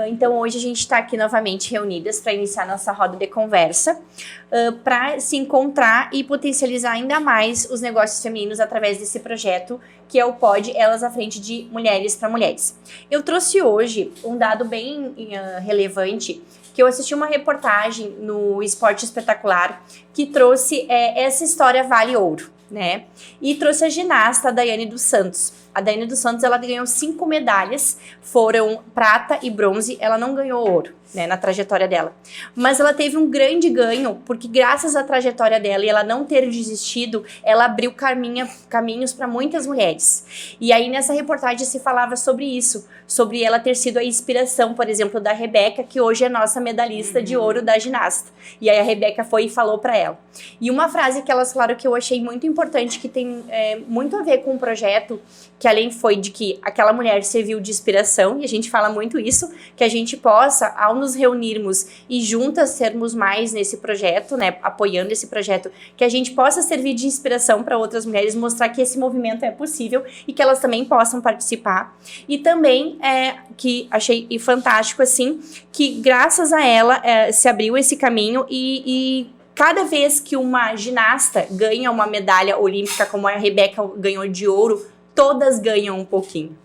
Então, hoje a gente está aqui novamente reunidas para iniciar nossa roda de conversa, para se encontrar e potencializar ainda mais os negócios femininos através desse projeto, que é o Pod Elas à Frente de Mulheres para Mulheres. Eu trouxe hoje um dado bem relevante, que eu assisti uma reportagem no Esporte Espetacular, que trouxe essa história vale ouro, né? E trouxe a ginasta Daiane dos Santos. A Daiane dos Santos, ela ganhou 5 medalhas, foram prata e bronze, ela não ganhou ouro, né, na trajetória dela. Mas ela teve um grande ganho, porque graças à trajetória dela e ela não ter desistido, ela abriu caminhos para muitas mulheres. E aí nessa reportagem se falava sobre isso, sobre ela ter sido a inspiração, por exemplo, da Rebeca, que hoje é nossa medalhista de ouro da ginasta. E aí a Rebeca foi e falou para ela. E uma frase que elas falaram que eu achei muito importante, que tem muito a ver com o projeto, que além foi de que aquela mulher serviu de inspiração, e a gente fala muito isso, que a gente possa, ao nos reunirmos e juntas sermos mais nesse projeto, né, apoiando esse projeto, que a gente possa servir de inspiração para outras mulheres, mostrar que esse movimento é possível e que elas também possam participar. E também, que achei fantástico, assim, que graças a ela se abriu esse caminho e cada vez que uma ginasta ganha uma medalha olímpica, como a Rebeca ganhou de ouro, todas ganham um pouquinho.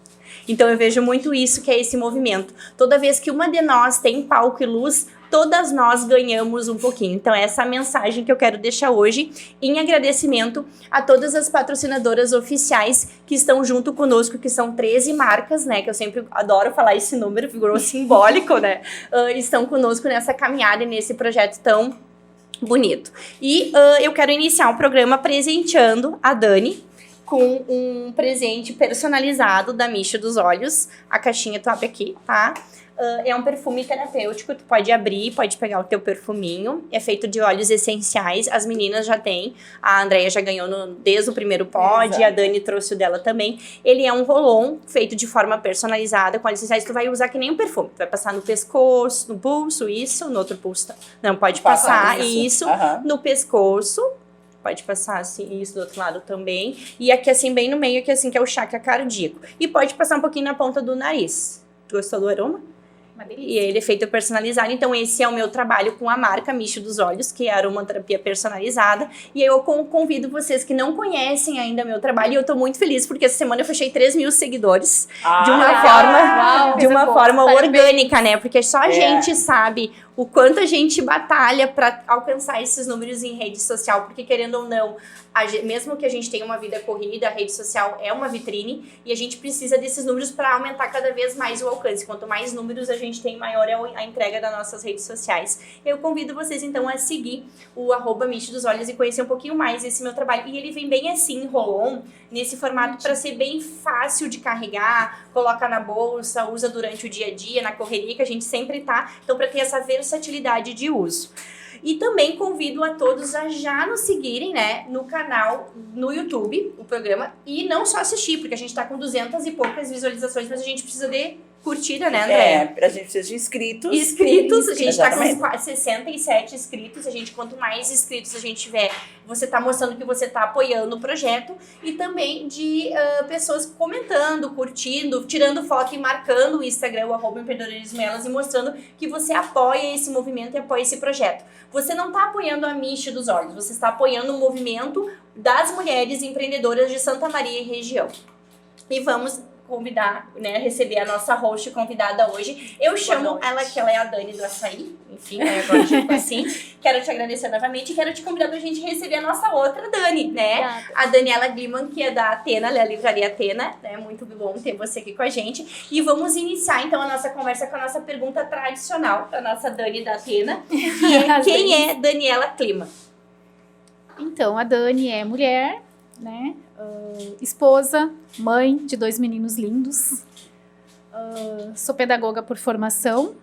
Então eu vejo muito isso, que é esse movimento. Toda vez que uma de nós tem palco e luz, todas nós ganhamos um pouquinho. Então essa é a mensagem que eu quero deixar hoje, em agradecimento a todas as patrocinadoras oficiais que estão junto conosco, que são 13 marcas, né, que eu sempre adoro falar esse número, figurou simbólico, né, estão conosco nessa caminhada e nesse projeto tão bonito. E eu quero iniciar o programa presenteando a Dani com um presente personalizado da Micho dos Olhos. A caixinha tu abre aqui, tá? É um perfume terapêutico, tu pode abrir, pode pegar o teu perfuminho. É feito de óleos essenciais, as meninas já têm. A Andrea já ganhou desde o primeiro pod, a Dani trouxe o dela também. Ele é um roll-on feito de forma personalizada, com óleos essenciais. Tu vai usar que nem um perfume. Tu vai passar no pescoço, no pulso, isso, no outro pulso. Não, pode passar isso, no pescoço. Pode passar assim, isso do outro lado também. E aqui assim, bem no meio, aqui assim, que é o chakra cardíaco. E pode passar um pouquinho na ponta do nariz. Tu gostou do aroma? Uma delícia. E ele é feito personalizado. Então esse é o meu trabalho com a marca Micho dos Olhos, que é a aromaterapia personalizada. E eu convido vocês que não conhecem ainda meu trabalho. E eu tô muito feliz, porque essa semana eu fechei 3.000 seguidores. De uma forma orgânica, né? Porque só a gente sabe o quanto a gente batalha para alcançar esses números em rede social, porque querendo ou não, mesmo que a gente tenha uma vida corrida, a rede social é uma vitrine e a gente precisa desses números para aumentar cada vez mais o alcance. Quanto mais números a gente tem, maior é a entrega das nossas redes sociais. Eu convido vocês então a seguir o @Micho dos Olhos e conhecer um pouquinho mais esse meu trabalho. E ele vem bem assim, roll-on, nesse formato para ser bem fácil de carregar, coloca na bolsa, usa durante o dia a dia, na correria que a gente sempre tá. Então, para ter essa versatilidade de uso. E também convido a todos a já nos seguirem, né, no canal, no YouTube, o programa, e não só assistir, porque a gente tá com 200 e poucas visualizações, mas a gente precisa de curtida, né, André? A gente precisa de inscritos. A gente tá com 67 inscritos, quanto mais inscritos a gente tiver, você tá mostrando que você tá apoiando o projeto, e também de pessoas comentando, curtindo, tirando foto e marcando o Instagram, o @empreendedorismo elas, e mostrando que você apoia esse movimento e apoia esse projeto. Você não tá apoiando a Micho dos Olhos, você está apoiando o movimento das mulheres empreendedoras de Santa Maria e região. E vamos convidar, né, receber a nossa host convidada hoje. Eu chamo ela, que ela é a Dani do Açaí, enfim, né, agora tipo assim. Quero te agradecer novamente e quero te convidar pra gente receber a nossa outra Dani, né? Obrigada. A Daniela Gliman, que é da Atena, da Livraria Atena, né? Muito bom ter você aqui com a gente. E vamos iniciar, então, a nossa conversa com a nossa pergunta tradicional da nossa Dani da Atena, que é: quem é Daniela Gliman? Então, a Dani é mulher, né? Esposa, mãe de 2 meninos lindos. Sou pedagoga por formação,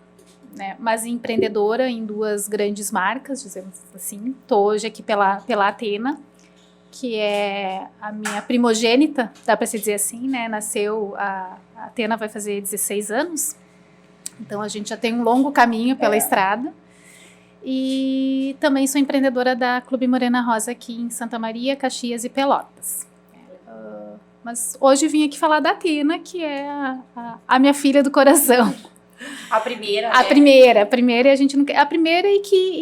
né, mas empreendedora em 2 grandes marcas, dizemos assim. Estou hoje aqui pela Atena, que é a minha primogênita, dá para se dizer assim, né? Nasceu, a Atena vai fazer 16 anos, então a gente já tem um longo caminho pela estrada. E também sou empreendedora da Clube Morena Rosa aqui em Santa Maria, Caxias e Pelotas. Mas hoje vim aqui falar da Atena, que é a minha filha do coração. A primeira, A né? primeira, a gente não quer. A primeira e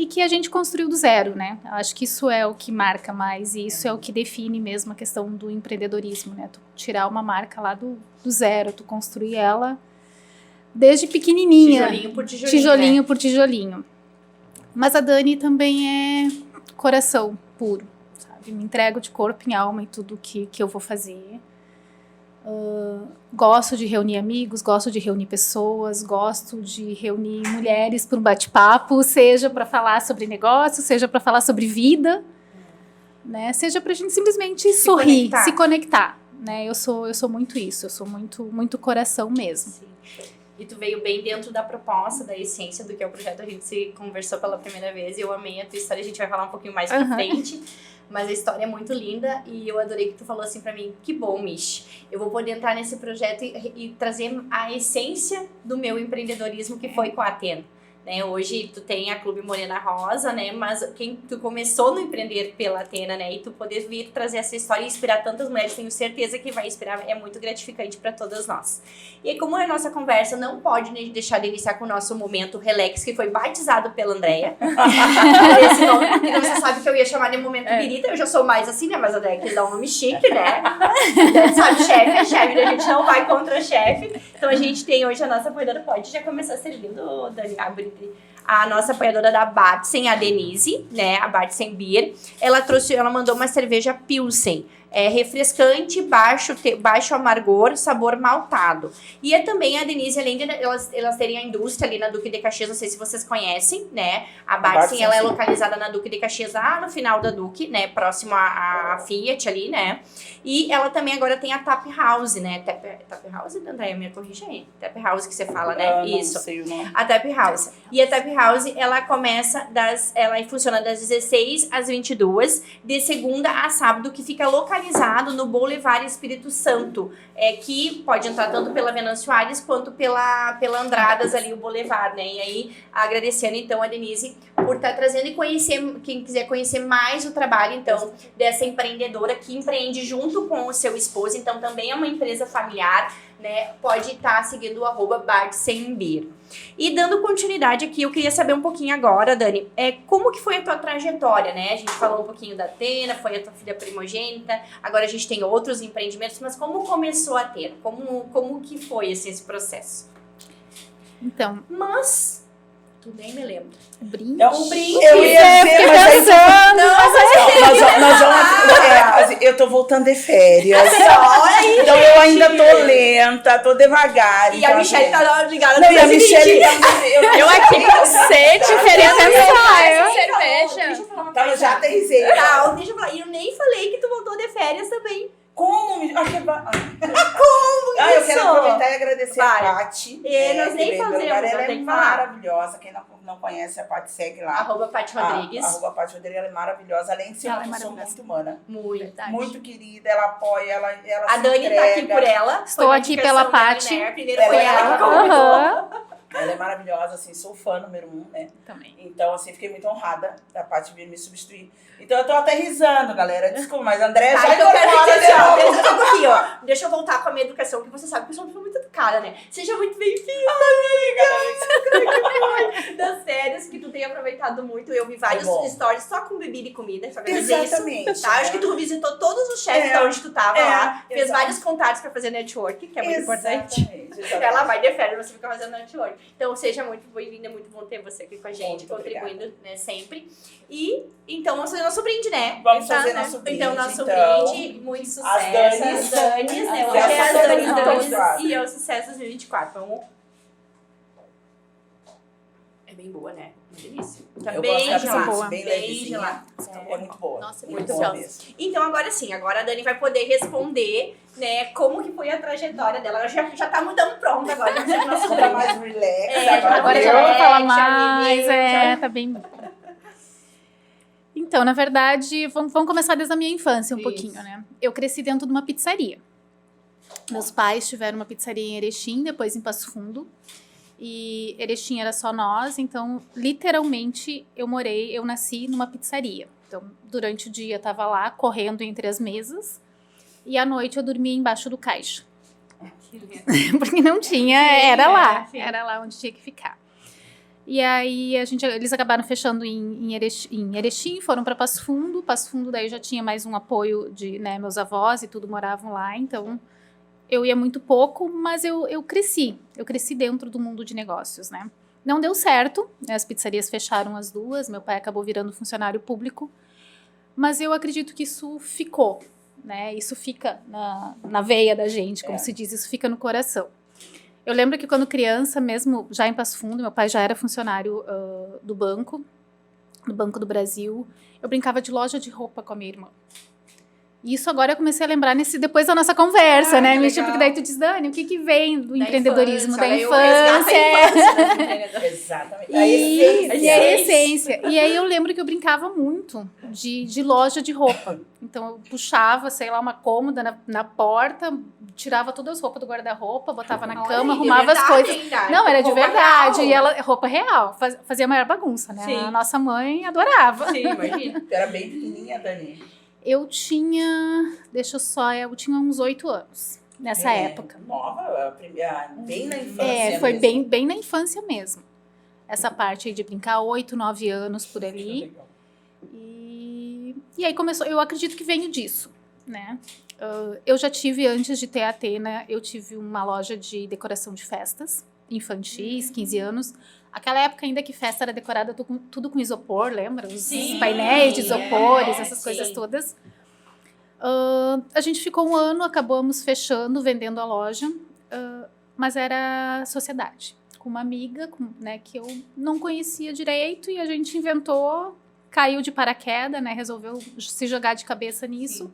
que a gente construiu do zero, né? Eu acho que isso é o que marca mais e isso é o que define mesmo a questão do empreendedorismo, né? Tu tirar uma marca lá do zero, tu construir ela desde pequenininha. Tijolinho por tijolinho, Tijolinho né? por tijolinho. Mas a Dani também é coração puro, sabe? Me entrego de corpo e alma em tudo que eu vou fazer. Gosto de reunir amigos, gosto de reunir pessoas, gosto de reunir mulheres para um bate-papo, seja para falar sobre negócio, seja para falar sobre vida, né? Seja para a gente simplesmente sorrir, conectar. se conectar, né? Eu sou muito isso, eu sou muito coração mesmo. Sim. E tu veio bem dentro da proposta, da essência do que é o projeto. A gente se conversou pela primeira vez e eu amei a tua história. A gente vai falar um pouquinho mais pra frente. Mas a história é muito linda e eu adorei que tu falou assim pra mim, que bom, Mish, eu vou poder entrar nesse projeto e trazer a essência do meu empreendedorismo que foi com a Atena. Né, hoje tu tem a Clube Morena Rosa, né, mas tu começou no empreender pela Atena, né, e tu poder vir trazer essa história e inspirar tantas mulheres, tenho certeza que vai inspirar, é muito gratificante para todas nós. E aí, como a nossa conversa não pode deixar de iniciar com o nosso momento Relax, que foi batizado pela Andrea, esse nome, porque você sabe que eu ia chamar de momento Birita, eu já sou mais assim, né, mas a Andrea quis dar um nome chique, né, sabe, chefe é chefe, a gente não vai contra o chefe, então a gente tem hoje a nossa apoiadora, pode já começar servindo, Dani, a nossa apoiadora da Batsen, a Denise, né, a Batsen Beer, ela mandou uma cerveja Pilsen, refrescante, baixo amargor, sabor maltado. E também a Denise, além de elas terem a indústria ali na Duque de Caxias, não sei se vocês conhecem, né, a Batsen, ela é localizada na Duque de Caxias, lá no final da Duque, né, próximo à Fiat ali, né, e ela também agora tem a Tap House, né, Tap House, Andréia, me corrija aí, Tap House que você fala, né, isso, não sei o nome. a Tap House. E a Tap House, ela funciona das 16 às 22, de segunda a sábado, que fica localizado no Boulevard Espírito Santo, que pode entrar tanto pela Venâncio Aires quanto pela Andradas ali, o Boulevard, né? E aí, agradecendo então a Denise por estar trazendo e conhecer, quem quiser conhecer mais o trabalho, então, dessa empreendedora que empreende junto com o seu esposo, então também é uma empresa familiar, né? Pode estar seguindo o @Batsenbeer. E dando continuidade aqui, eu queria saber um pouquinho agora, Dani, como que foi a tua trajetória, né? A gente falou um pouquinho da Atena, foi a tua filha primogênita, agora a gente tem outros empreendimentos, mas como começou a Atena? Como que foi esse processo? Então, mas tu nem me lembro. o brinde. Eu ia dizer, mas aí nós vamos. Eu tô voltando de férias. Olha aí, então eu ainda tô lenta, tô devagar. E então, a Michelle tá ligada não, no e a Michelle. Eu aqui com sede, querendo pensar. Deixa Cerveja. eu falar uma Tá, coisa. eu já aterrissei. Tá, deixa eu falar. E eu nem falei que tu voltou de férias também. Como? Acho que Como eu isso? quero aproveitar e agradecer Vai. a Paty. Nós nem fazemos, ela eu é tenho que falar. maravilhosa. Quem não conhece a Paty, segue lá. @Paty Rodrigues. Paty Rodrigues, ela é maravilhosa. Além de ser Ela uma é pessoa maravilhosa. muito humana. Muito. Muito querida, ela apoia, ela A se Dani tá aqui entrega. por ela. Estou Foi uma aqui indicação pela da Paty. Liner. Primeiro foi ela que Ela- convidou. Aham. Ela é maravilhosa, assim, sou fã número 1, né? Também. Então, assim, fiquei muito honrada da Paty vir me substituir. Então, eu tô aterrissando, galera. Desculpa, mas a Andréia já Então eu quero incorpora, dizer, ó, né? deixa eu um pouquinho, ó. Deixa eu voltar com a minha educação, que você sabe que eu sou uma pessoa muito educada, né? Seja muito bem-vinda, amiga! Das férias, que tu tem aproveitado muito. Eu vi vários bom. stories só com bebida e comida, só quero dizer isso. Exatamente. Tá? Acho que tu visitou todos os chefes É. da onde tu tava lá, fez exato. vários contatos pra fazer network, que é muito importante. Exatamente. Ela vai de férias, você fica fazendo network. Então, seja muito bem-vinda, é muito bom ter você aqui com a gente, Muito contribuindo, né, sempre. E, então, vamos fazer nosso brinde, né? Vamos Tá, fazer né? nosso brinde, Então, nosso então. brinde, muito sucesso. As Danis. Danis, né? As Hoje é as Danis 2024. e é o sucesso 2024. Vamos... É bem boa, né? Uma delícia. Tá Eu bem gosto dela gelada. boa. bem Bem levezinha. gelada. É muito boa. Nossa, muito muito boa gostosa. mesmo. Então, agora sim, agora a Dani vai poder responder, né, como que foi a trajetória dela. Ela já tá mudando pronto agora. Já tá nosso Tá brinde. mais relax. Agora viu? já dá pra falar Já mais, viveu, tá bem. Então, na verdade, vamos começar desde a minha infância um Isso. pouquinho, né? Eu cresci dentro de uma pizzaria. Meus pais tiveram uma pizzaria em Erechim, depois em Passo Fundo. E Erechim era só nós, então, literalmente, eu nasci numa pizzaria. Então, durante o dia eu tava lá, correndo entre as mesas. E à noite eu dormia embaixo do caixa. Porque não tinha, Sim, era lá. sim. Era lá onde tinha que ficar. E aí, eles acabaram fechando em Erechim, foram para Passo Fundo. Passo Fundo daí já tinha mais um apoio de, né, meus avós e tudo moravam lá. Então, eu ia muito pouco, mas eu cresci. Eu cresci dentro do mundo de negócios, né? Não deu certo, as pizzarias fecharam as duas. Meu pai acabou virando funcionário público. Mas eu acredito que isso ficou, né? Isso fica na veia da gente, como se diz, isso fica no coração. Eu lembro que quando criança, mesmo já em Passo Fundo, meu pai já era funcionário do Banco do Brasil, eu brincava de loja de roupa com a minha irmã. E isso agora eu comecei a lembrar depois da nossa conversa, né? Porque daí tu diz, Dani, o que vem do empreendedorismo, da infância? Exatamente. E a essência. E aí eu lembro que eu brincava muito de loja de roupa. Então eu puxava, sei lá, uma cômoda na porta, tirava todas as roupas do guarda-roupa, botava na cama, arrumava as coisas. Não, era de verdade. E ela, roupa real, fazia a maior bagunça, né? Sim. A nossa mãe adorava. Sim, imagina. Tu era bem pequenininha, Dani. Eu tinha uns 8 anos nessa época. Nova, bem na infância. Foi mesmo. bem na infância mesmo. Essa parte aí de brincar, 8, 9 anos por ali. E aí começou, eu acredito que venho disso, né? Eu já tive, antes de ter a Atena, eu tive uma loja de decoração de festas infantis, 15 anos. Aquela época ainda que festa era decorada tudo com isopor, lembra? Os painéis de isopores, essas coisas todas. A gente ficou um ano, acabamos fechando, vendendo a loja, mas era sociedade. Com uma amiga, né, que eu não conhecia direito e a gente inventou, caiu de paraquedas, né, resolveu se jogar de cabeça nisso. Sim.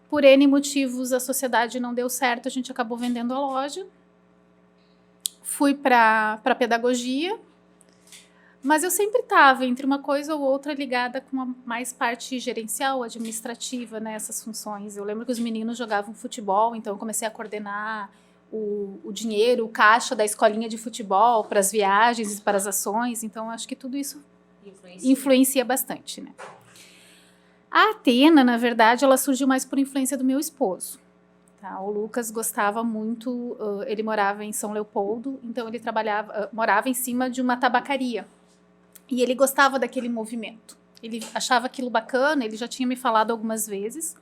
Por N motivos, a sociedade não deu certo, a gente acabou vendendo a loja. Fui para pedagogia, mas eu sempre estava entre uma coisa ou outra ligada com a mais parte gerencial, administrativa, né, essas funções. Eu lembro que os meninos jogavam futebol, então eu comecei a coordenar o dinheiro, o caixa da escolinha de futebol para as viagens e para as ações, então acho que tudo isso influencia bastante, né? A Atena, na verdade, ela surgiu mais por influência do meu esposo. Tá? O Lucas gostava muito, ele morava em São Leopoldo, então ele morava em cima de uma tabacaria. E ele gostava daquele movimento. Ele achava aquilo bacana, ele já tinha me falado algumas vezes,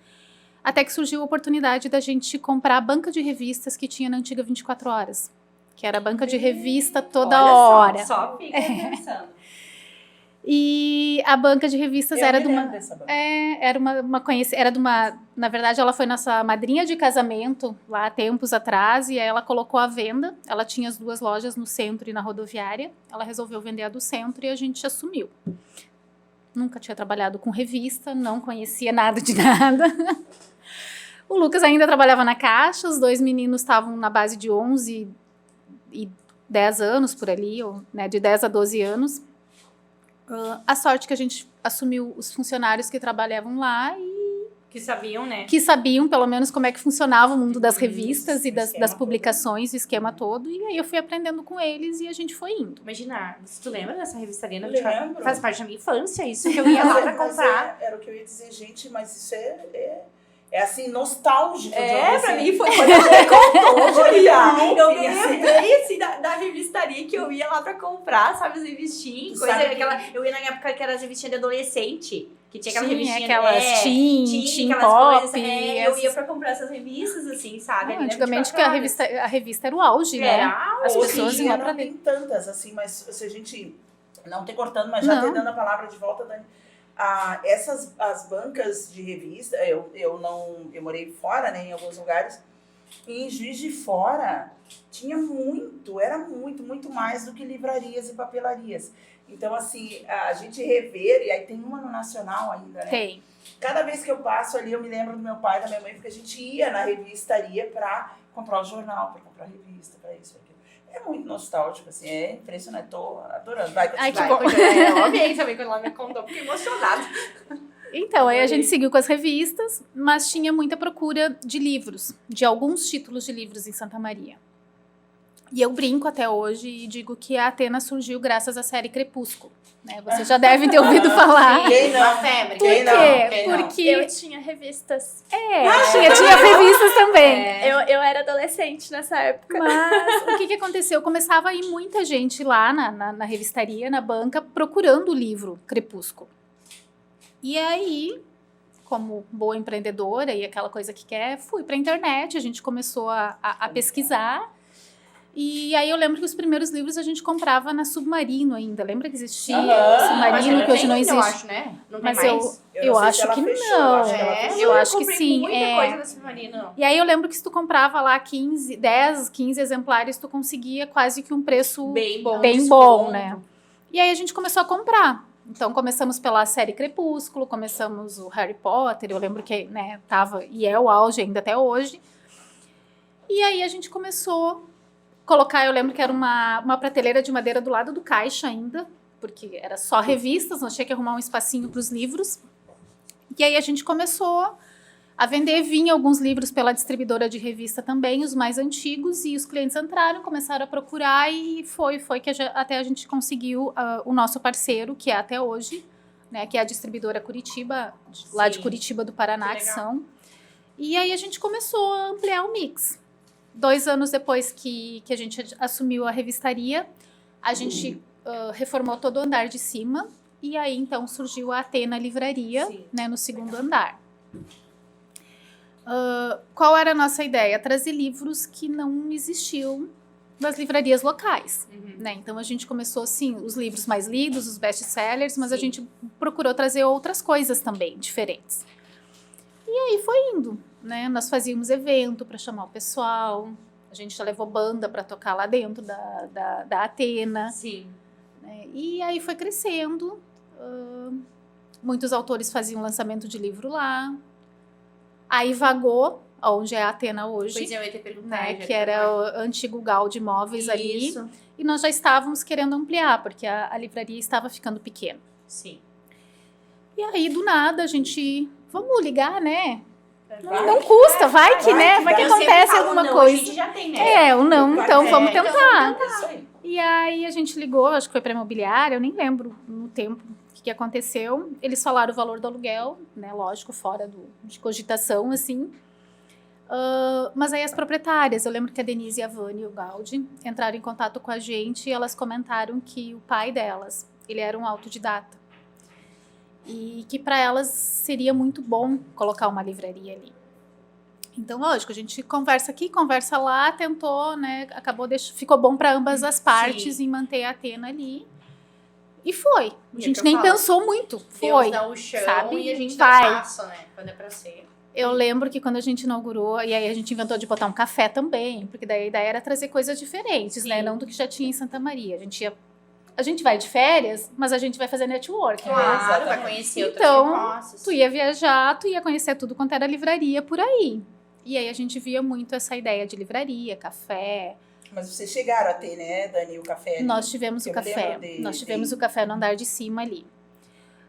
até que surgiu a oportunidade da gente comprar a banca de revistas que tinha na antiga 24 Horas, que era a banca de revista toda hora. Só fica pensando. E a banca de revistas era de uma na verdade ela foi nossa madrinha de casamento lá há tempos atrás e aí ela colocou à venda. Ela tinha as 2 lojas no centro e na rodoviária. Ela resolveu vender a do centro e a gente assumiu. Nunca tinha trabalhado com revista, não conhecia nada de nada. O Lucas ainda trabalhava na Caixa, os 2 meninos estavam na base de 11 e 10 anos por ali, ou, né, de 10 a 12 anos. A sorte que a gente assumiu os funcionários que trabalhavam lá e... Que sabiam, né? Que sabiam, pelo menos, como é que funcionava o mundo das revistas e das publicações, o esquema todo. E aí eu fui aprendendo com eles e a gente foi indo. Imagina, se tu lembra dessa revistaria? Lembro. Faz parte da minha infância, isso que eu ia lá pra comprar. Era o que eu ia dizer, gente, mas isso é assim, nostálgico. Pra mim foi quando eu contou, eu me lembrei assim, da revistaria que eu ia lá pra comprar, sabe, as revistinhas, eu ia na época que era as revistinhas de adolescente, que tinha aquelas revistinhas, aquelas teen aquelas pop, coisas, eu ia pra comprar essas revistas, assim, sabe? Antigamente que a revista era o auge, né? As pessoas iam lá pra não tem tantas, assim, mas se a gente não tem cortando, mas já tem dando a palavra de volta, Dani. As bancas de revista, eu morei fora, né, em alguns lugares, e em Juiz de Fora tinha era muito mais do que livrarias e papelarias. Então, assim, a gente rever, e aí tem uma no Nacional ainda, né? Tem. Cada vez que eu passo ali, eu me lembro do meu pai e da minha mãe, porque a gente ia na revistaria pra comprar o jornal, pra comprar a revista, pra isso, pra aquilo. É muito nostálgico, assim, é impressionante, tô adorando. Vai, Ai, que bom. Eu amei também quando ela me contou, fiquei emocionada. Então, aí a gente seguiu com as revistas, mas tinha muita procura de livros, de alguns títulos de livros em Santa Maria. E eu brinco até hoje e digo que a Atena surgiu graças à série Crepúsculo. Né? Você já deve ter ouvido falar. Quem não? Uma febre. Por Quem não? quê? Quem não? Porque Eu tinha revistas. tinha revistas também. Eu era adolescente nessa época. Mas o que aconteceu? Começava a ir muita gente lá na revistaria, na banca, procurando o livro Crepúsculo. E aí, como boa empreendedora e aquela coisa que quer, fui pra internet, a gente começou a pesquisar. E aí eu lembro que os primeiros livros a gente comprava na Submarino ainda. Lembra que existia Submarino, que hoje não existe? Eu acho, né? Não tem Mas mais. eu não sei acho se ela que fechou, não. acho que ela fechou. Eu acho que comprei sim. Muita coisa da Submarino. E aí eu lembro que se tu comprava lá 10, 15 exemplares, tu conseguia quase que um preço Bem bom. bem desconto. bom, né? E aí a gente começou a comprar. Então começamos pela série Crepúsculo, começamos o Harry Potter, eu lembro que, né, tava e é o auge ainda até hoje. E aí a gente começou a colocar, eu lembro que era uma prateleira de madeira do lado do caixa ainda, porque era só revistas, nós tinha que arrumar um espacinho para os livros. E aí a gente começou a vender, vinha alguns livros pela distribuidora de revista também, os mais antigos, e os clientes entraram, começaram a procurar e foi que até a gente conseguiu o nosso parceiro, que é até hoje, né, que é a distribuidora Curitiba, lá de Sim. Curitiba do Paraná, Que que legal. são. E aí a gente começou a ampliar o mix. 2 anos depois que a gente assumiu a revistaria, a gente reformou todo o andar de cima, e aí então surgiu a Atena Livraria, Sim. né, no segundo andar. Qual era a nossa ideia? Trazer livros que não existiam nas livrarias locais. Né? Então a gente começou assim, os livros mais lidos, os best-sellers, mas a Sim. gente procurou trazer outras coisas também, diferentes. E aí foi indo, né? Nós fazíamos evento para chamar o pessoal, a gente já levou banda para tocar lá dentro da Atena, Sim. né? E aí foi crescendo, muitos autores faziam lançamento de livro lá, aí vagou, onde é a Atena hoje, Pois eu ia te perguntar. né, já que era o antigo Gal de Móveis ali, Isso. e nós já estávamos querendo ampliar, porque a livraria estava ficando pequena. Sim. E aí, do nada, a gente, vamos ligar, né? Vai. Não custa, vai que, né? Vai que Eu sempre acontece falo, alguma não, coisa. A gente já tem, né? É, ou não, então vamos tentar. É isso aí. E aí a gente ligou, acho que foi para a imobiliária, eu nem lembro no tempo o que aconteceu. Eles falaram o valor do aluguel, né? Lógico, fora de cogitação, assim. Mas aí as proprietárias, eu lembro que a Denise, a Vânia e o Gaudi entraram em contato com a gente e elas comentaram que o pai delas, ele era um autodidata. E que para elas seria muito bom colocar uma livraria ali. Então, lógico, a gente conversa aqui, conversa lá, tentou, né? Ficou bom para ambas as partes em manter a Atena ali. E foi. A gente nem pensou muito. Foi. Deus dá o chão sabe? e a gente Vai. dá passo, né? Quando é pra ser. Eu lembro que quando a gente inaugurou, e aí a gente inventou de botar um café também, porque daí a ideia era trazer coisas diferentes, Sim. né? Não do que já tinha em Santa Maria. A gente vai de férias, mas a gente vai fazer networking, né? Claro, vai conhecer outras Então, negócios. Tu ia viajar, tu ia conhecer tudo quanto era livraria por aí. E aí a gente via muito essa ideia de livraria, café. Mas vocês chegaram a ter, né, Dani, o café? ali? Nós tivemos o Eu me café. lembro Nós tivemos o café no andar de cima ali.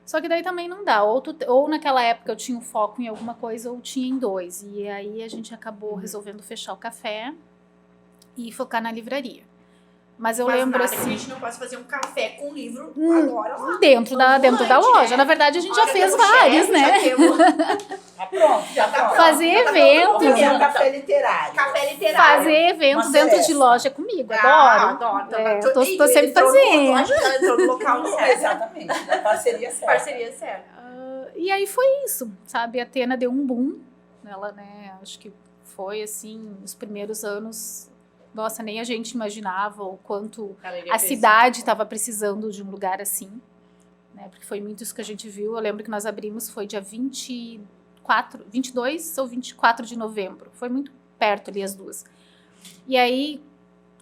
Só que daí também não dá. Ou naquela época eu tinha um foco em alguma coisa, ou tinha em 2. E aí a gente acabou resolvendo fechar o café e focar na livraria. Mas eu lembro nada que assim. a gente não possa fazer um café com livro agora lá. Dentro da loja. Né? Na verdade, a gente já Olha, fez temos vários, chefe, né? Já temos Tá pronto, já tá pronto. Fazer Já tá evento. pronto. Fazer um café literário. café literário. Fazer evento Uma dentro de seresta. loja comigo. Ah, Adoro. adoro. É, Tô- tô Ih, sempre entrou no- fazendo. Acho que ela entrou no local certo. Exatamente, na parceria certa. Parceria certa. E aí foi isso, sabe? A Atena deu um boom. Ela, né, acho que foi assim, os primeiros anos, nossa, nem a gente imaginava o quanto a cidade estava precisando de um lugar assim, né? Porque foi muito isso que a gente viu. Eu lembro que nós abrimos, foi dia 22 ou 24 de novembro. Foi muito perto ali as duas. E aí,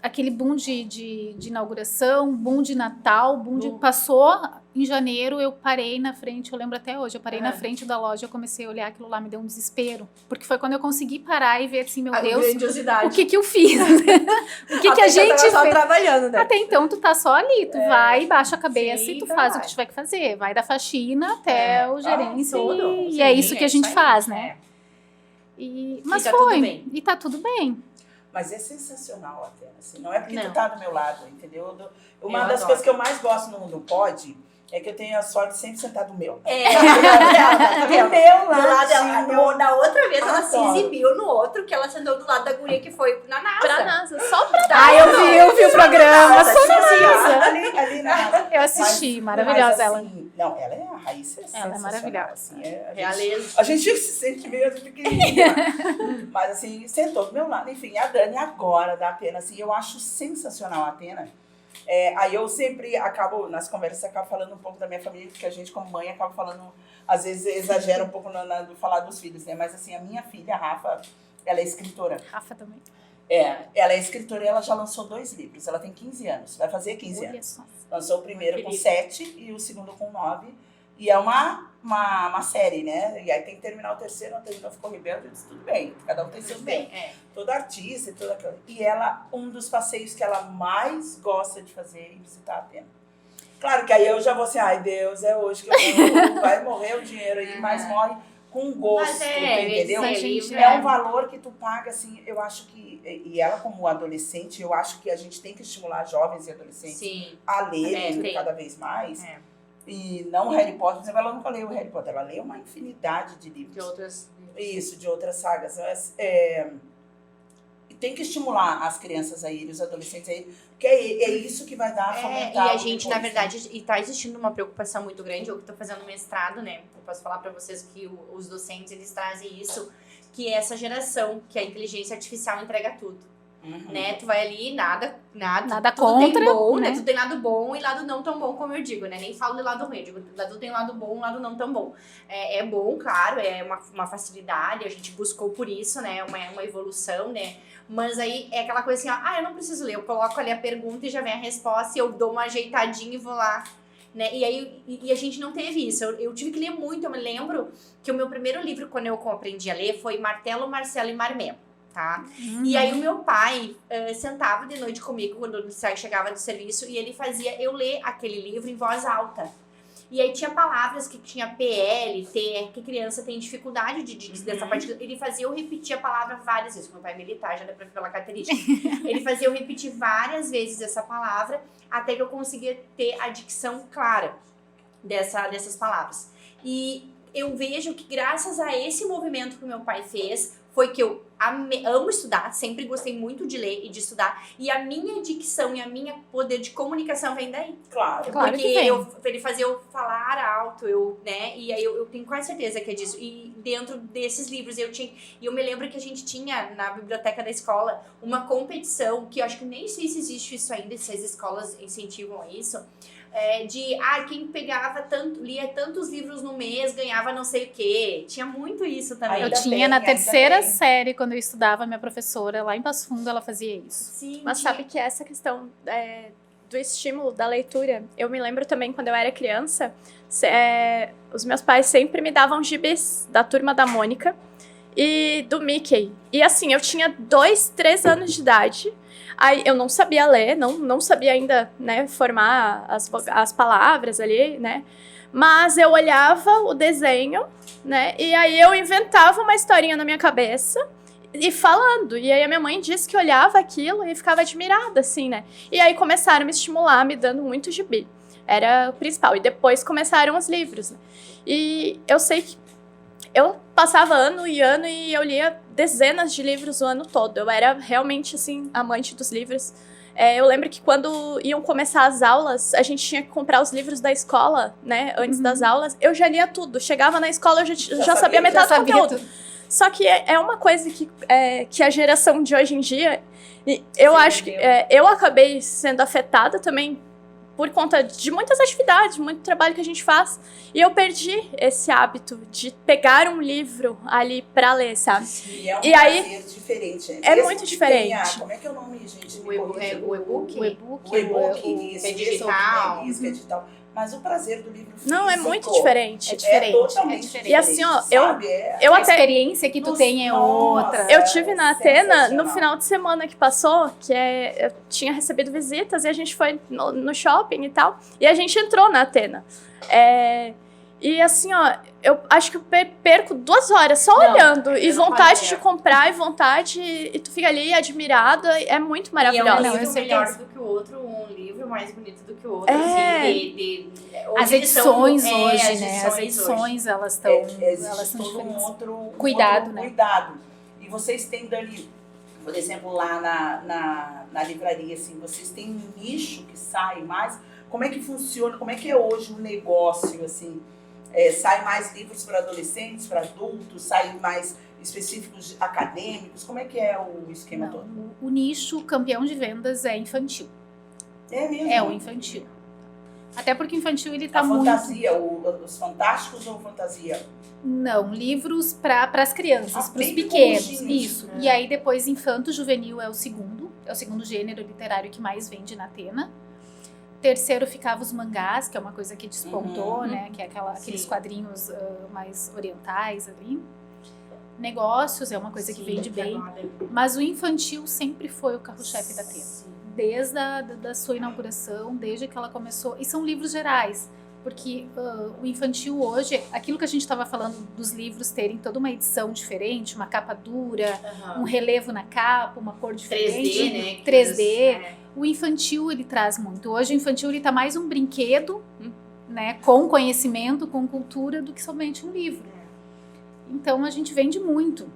aquele boom de inauguração, boom de Natal, passou em janeiro, eu parei na frente, eu lembro até hoje, eu parei na frente da loja, eu comecei a olhar aquilo lá, me deu um desespero. Porque foi quando eu consegui parar e ver assim, meu Deus, grandiosidade. o que eu fiz? O que a gente só fez? trabalhando, né? Até então, tu tá só ali, tu vai, baixa a cabeça Sim, e tu então faz o vai. que tiver que fazer. Vai da faxina até o gerência tudo. e Sim, é isso que a gente aí. faz, né? É. Mas tá foi, tudo bem. e tá tudo bem. Mas é sensacional até, assim. Não é porque Não. tu tá do meu lado, entendeu? Uma Eu das adoro. coisas que eu mais gosto no pod é que eu tenho a sorte de sempre sentar do meu. Do meu lado, ladinho. da outra vez ela se Adoro. exibiu no outro, que ela sentou do lado da guria que foi na NASA. Pra NASA, só pra dar. Ah, eu vi o programa. Nossa, assim, ali na... Eu assisti, Mas, maravilhosa ela. assim, não, ela é a Raíssa, é Ela é sensacional, maravilhosa. assim, Realeza. a gente se sente meio pequenininha. Mas assim, sentou do meu lado. Enfim, a Dani agora da Atena, assim, eu acho sensacional a Atena. Aí eu sempre acabo, nas conversas, acabo falando um pouco da minha família, porque a gente, como mãe, acaba falando, às vezes exagera um pouco no falar dos filhos, né? Mas assim, a minha filha, a Rafa, ela é escritora. Rafa também. Ela é escritora e ela já lançou 2 livros. Ela tem 15 anos, vai fazer 15 Olha anos. só. Lançou o primeiro com Querido. 7 e o segundo com 9. E é uma série, né? E aí tem que terminar o terceiro, não terminou, ficou rebelde. Eu disse, tudo bem, cada um tem seu tempo. Toda artista e toda aquela. E ela, um dos passeios que ela mais gosta de fazer é ir visitar a Atena. Claro que aí eu já vou assim, ai Deus, é hoje que eu vou, vai morrer o dinheiro aí, mas morre com gosto, Mas entendeu? mas, gente, É um valor que tu paga, assim, eu acho que, e ela como adolescente, eu acho que a gente tem que estimular jovens e adolescentes Sim. a lerem tem. cada vez mais. É. E não Harry Potter, por exemplo, ela nunca leu Harry Potter, ela lê uma infinidade de livros. De outras. Isso, de outras sagas. E tem que estimular as crianças a irem, os adolescentes a irem, porque é isso que vai dar a E fomentar. a o gente, na depois, verdade, e tá existindo uma preocupação muito grande. Eu que tô fazendo mestrado, né? Eu posso falar para vocês que os docentes, eles trazem isso, que é essa geração, que a inteligência artificial entrega tudo. Uhum. Né? Tu vai ali, nada Contra, tem bom, né? Tudo tem lado bom e lado não tão bom, como eu digo, né? Nem falo de lado ruim, eu digo, tudo tem lado bom, lado não tão bom. É bom, claro, é uma facilidade, a gente buscou por isso, né? Uma evolução, né? Mas aí é aquela coisa assim, eu não preciso ler, eu coloco ali a pergunta e já vem a resposta e eu dou uma ajeitadinha e vou lá. Né? E aí a gente não teve isso. Eu tive que ler muito. Eu me lembro que o meu primeiro livro, quando eu aprendi a ler, foi Martelo, Marcelo e Marmelo. Tá? E aí o meu pai sentava de noite comigo quando eu chegava do serviço e ele fazia eu ler aquele livro em voz alta. E aí tinha palavras que tinha PL, TR, que criança tem dificuldade dessa parte. Ele fazia eu repetir a palavra várias vezes. Meu pai é militar, já dá pra ver pela característica. Ele fazia eu repetir várias vezes essa palavra até que eu conseguia ter a dicção clara dessas palavras. E eu vejo que graças a esse movimento que o meu pai fez, foi que eu amo estudar, sempre gostei muito de ler e de estudar, e a minha dicção e a minha poder de comunicação vem daí. Claro. Claro Porque que vem. ele fazia eu falar alto, né? E aí eu tenho quase certeza que é disso. E dentro desses livros e eu me lembro que a gente tinha na biblioteca da escola uma competição, que eu acho que nem sei se existe isso ainda, se as escolas incentivam isso, de quem lia tantos livros no mês ganhava não sei o quê. Tinha muito isso também. Eu Ainda tinha na tem, terceira ainda tem. série, quando eu estudava, minha professora lá em Passo Fundo, ela fazia isso. Sim, Mas sabe que essa questão do estímulo da leitura, eu me lembro também quando eu era criança, os meus pais sempre me davam gibis da Turma da Mônica e do Mickey. E assim, eu tinha 2, 3 anos de idade. Aí eu não sabia ler, não sabia ainda, né, formar as palavras ali, né? Mas eu olhava o desenho, né? E aí eu inventava uma historinha na minha cabeça e falando. E aí a minha mãe disse que olhava aquilo e ficava admirada, assim, né? E aí começaram a me estimular, me dando muito gibi. Era o principal. E depois começaram os livros, né? E eu sei que eu passava ano e eu lia dezenas de livros o ano todo. Eu era realmente, assim, amante dos livros. Eu lembro que quando iam começar as aulas, a gente tinha que comprar os livros da escola, né? Antes das aulas. Eu já lia tudo. Chegava na escola, eu já sabia metade do conteúdo. Só que é uma coisa que a geração de hoje em dia... Eu acho que eu acabei sendo afetada também por conta de muitas atividades, muito trabalho que a gente faz. E eu perdi esse hábito de pegar um livro ali pra ler, sabe? E é um E prazer aí, diferente, né? é Mesmo muito que diferente. tenha- como é que é o nome, gente? O e-book? O e-book. O e-book, isso, é digital. Isso, é digital. Mas o prazer do livro físico... Não, é muito diferente. É diferente, totalmente é diferente. E assim, ó, sabe? eu A até... experiência que tu tem é outra. Eu tive na Atena sensacional. no final de semana que passou, eu tinha recebido visitas e a gente foi no shopping e tal, e a gente entrou na Atena. E assim, ó, eu acho que eu perco 2 horas só olhando. E vontade de comprar, e tu fica ali admirada. É muito maravilhoso. E é um livro melhor do que o outro, um livro mais bonito do que o outro. É. Assim, As edições hoje, né? As edições, elas estão Existe todo diferentes. outro Cuidado, outro né? cuidado. E vocês têm, Dani, por exemplo, lá na livraria, assim, vocês têm um nicho que sai mais? Como é que funciona? Como é que é hoje o negócio, assim? Sai mais livros para adolescentes, para adultos? Sai mais específicos acadêmicos? Como é que é o esquema todo? O nicho campeão de vendas é infantil. É mesmo? É o infantil. Até porque o infantil ele tá A muito... fantasia, os fantásticos ou fantasia? Não, livros para as crianças, para os bem pequenos. pequenininhos, Isso. né? E aí depois infanto-juvenil é o segundo gênero literário que mais vende na Atena. Terceiro ficava os mangás, que é uma coisa que despontou, né? Que é aqueles quadrinhos mais orientais ali. Negócios é uma coisa que vende bem. Mas o infantil sempre foi o carro-chefe da Atena. Desde da sua inauguração, desde que ela começou. E são livros gerais. Porque o infantil hoje, aquilo que a gente estava falando dos livros terem toda uma edição diferente, uma capa dura, um relevo na capa, uma cor diferente. 3D, né? 3D. O infantil, ele traz muito. Hoje o infantil, ele tá mais um brinquedo, né? Com conhecimento, com cultura, do que somente um livro. Então, a gente vende muito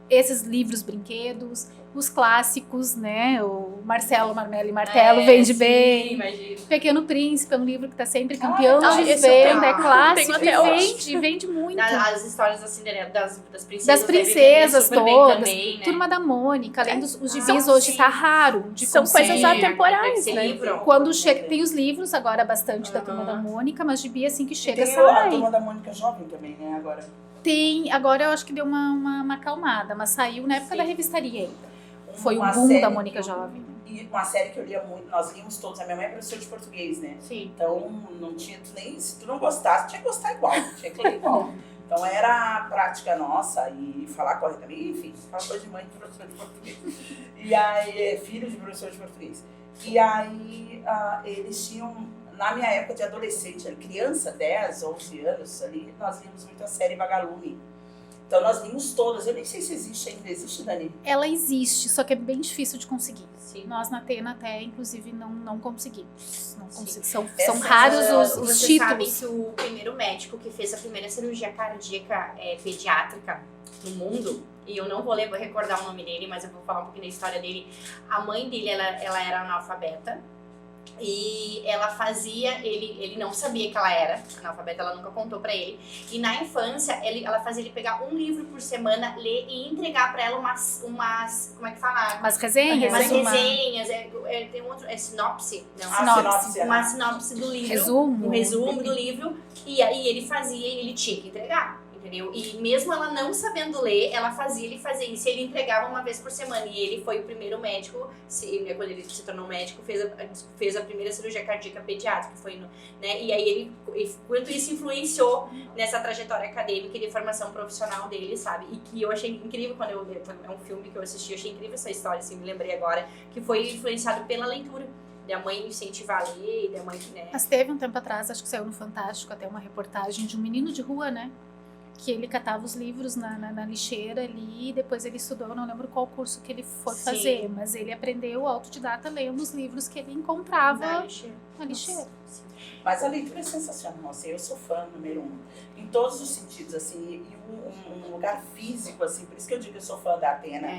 esses livros brinquedos, os clássicos, né? O Marcelo, Marmelo e Martelo vende bem. Imagino. Pequeno Príncipe é um livro que está sempre campeão não, de esse eu venda, tenho. é clássico, Tenho até hoje. vende muito. As histórias da Cinderela, das princesas. Das princesas devem vender super bem todas, também, né? Turma da Mônica, além dos os São- gibis hoje sim. tá raro de São conseguir. coisas atemporais, Deve ser né? livro. Quando chega, tem os livros agora bastante da Turma da Mônica, mas gibi assim que chega Tem a sai. Turma da Mônica Jovem também, né, agora. Tem, agora eu acho que deu uma acalmada, mas saiu na época da revistaria ainda. Foi o Uma boom série da Mônica que eu- Jovem. E uma série que eu lia muito, nós líamos todos. A minha mãe é professora de português, né? Sim. Então, não tinha nem... Se tu não gostasse, tinha que gostar igual. Tinha que ler igual. Então, era a prática nossa e falar corretamente. Enfim, aquela coisa de mãe de professor de português. E aí, filho de professor de português. E aí, eles tinham... Na minha época de adolescente, criança, 10, 11 anos, ali, nós líamos muito a série Vagalume. Então, nós líamos todas. Eu nem sei se existe ainda. Existe, Dani? Ela existe, só que é bem difícil de conseguir. Sim. Nós na Atena até, inclusive, não conseguimos. Não Sim. São Essa- raros os Você títulos. sabe que o primeiro médico que fez a primeira cirurgia cardíaca pediátrica no mundo, e eu não vou recordar o nome dele, mas eu vou falar um pouquinho da história dele. A mãe dele, ela era analfabeta. E ela fazia, ele não sabia que ela era analfabeta, ela nunca contou pra ele. E na infância, ela fazia ele pegar um livro por semana, ler e entregar pra ela umas como é que fala? Umas resenhas. Umas uma- resenhas, tem um outro, sinopse? Não, Sinopse. uma sinopse do livro. Resumo. Um resumo do livro, e aí ele fazia e ele tinha que entregar, entendeu? E mesmo ela não sabendo ler, ela fazia ele fazer isso, e ele entregava uma vez por semana, e ele foi o primeiro médico, quando ele se tornou médico, fez a primeira cirurgia cardíaca pediátrica, né? E aí quanto isso influenciou nessa trajetória acadêmica e de formação profissional dele, sabe? E que eu achei incrível quando é um filme que eu assisti, eu achei incrível essa história, assim, me lembrei agora, que foi influenciado pela leitura. Da mãe incentivar a ler, da mãe, né? Mas teve um tempo atrás, acho que saiu no Fantástico, até uma reportagem de um menino de rua, né? Que ele catava os livros na lixeira ali, e depois ele estudou, eu não lembro qual curso que ele foi Sim. fazer, mas ele aprendeu autodidata lendo os livros que ele encontrava Na lixeira. na lixeira. Mas a leitura é sensacional, assim, eu sou fã número 1, em todos os sentidos, assim, e um lugar físico, assim, por isso que eu digo que eu sou fã da Atena,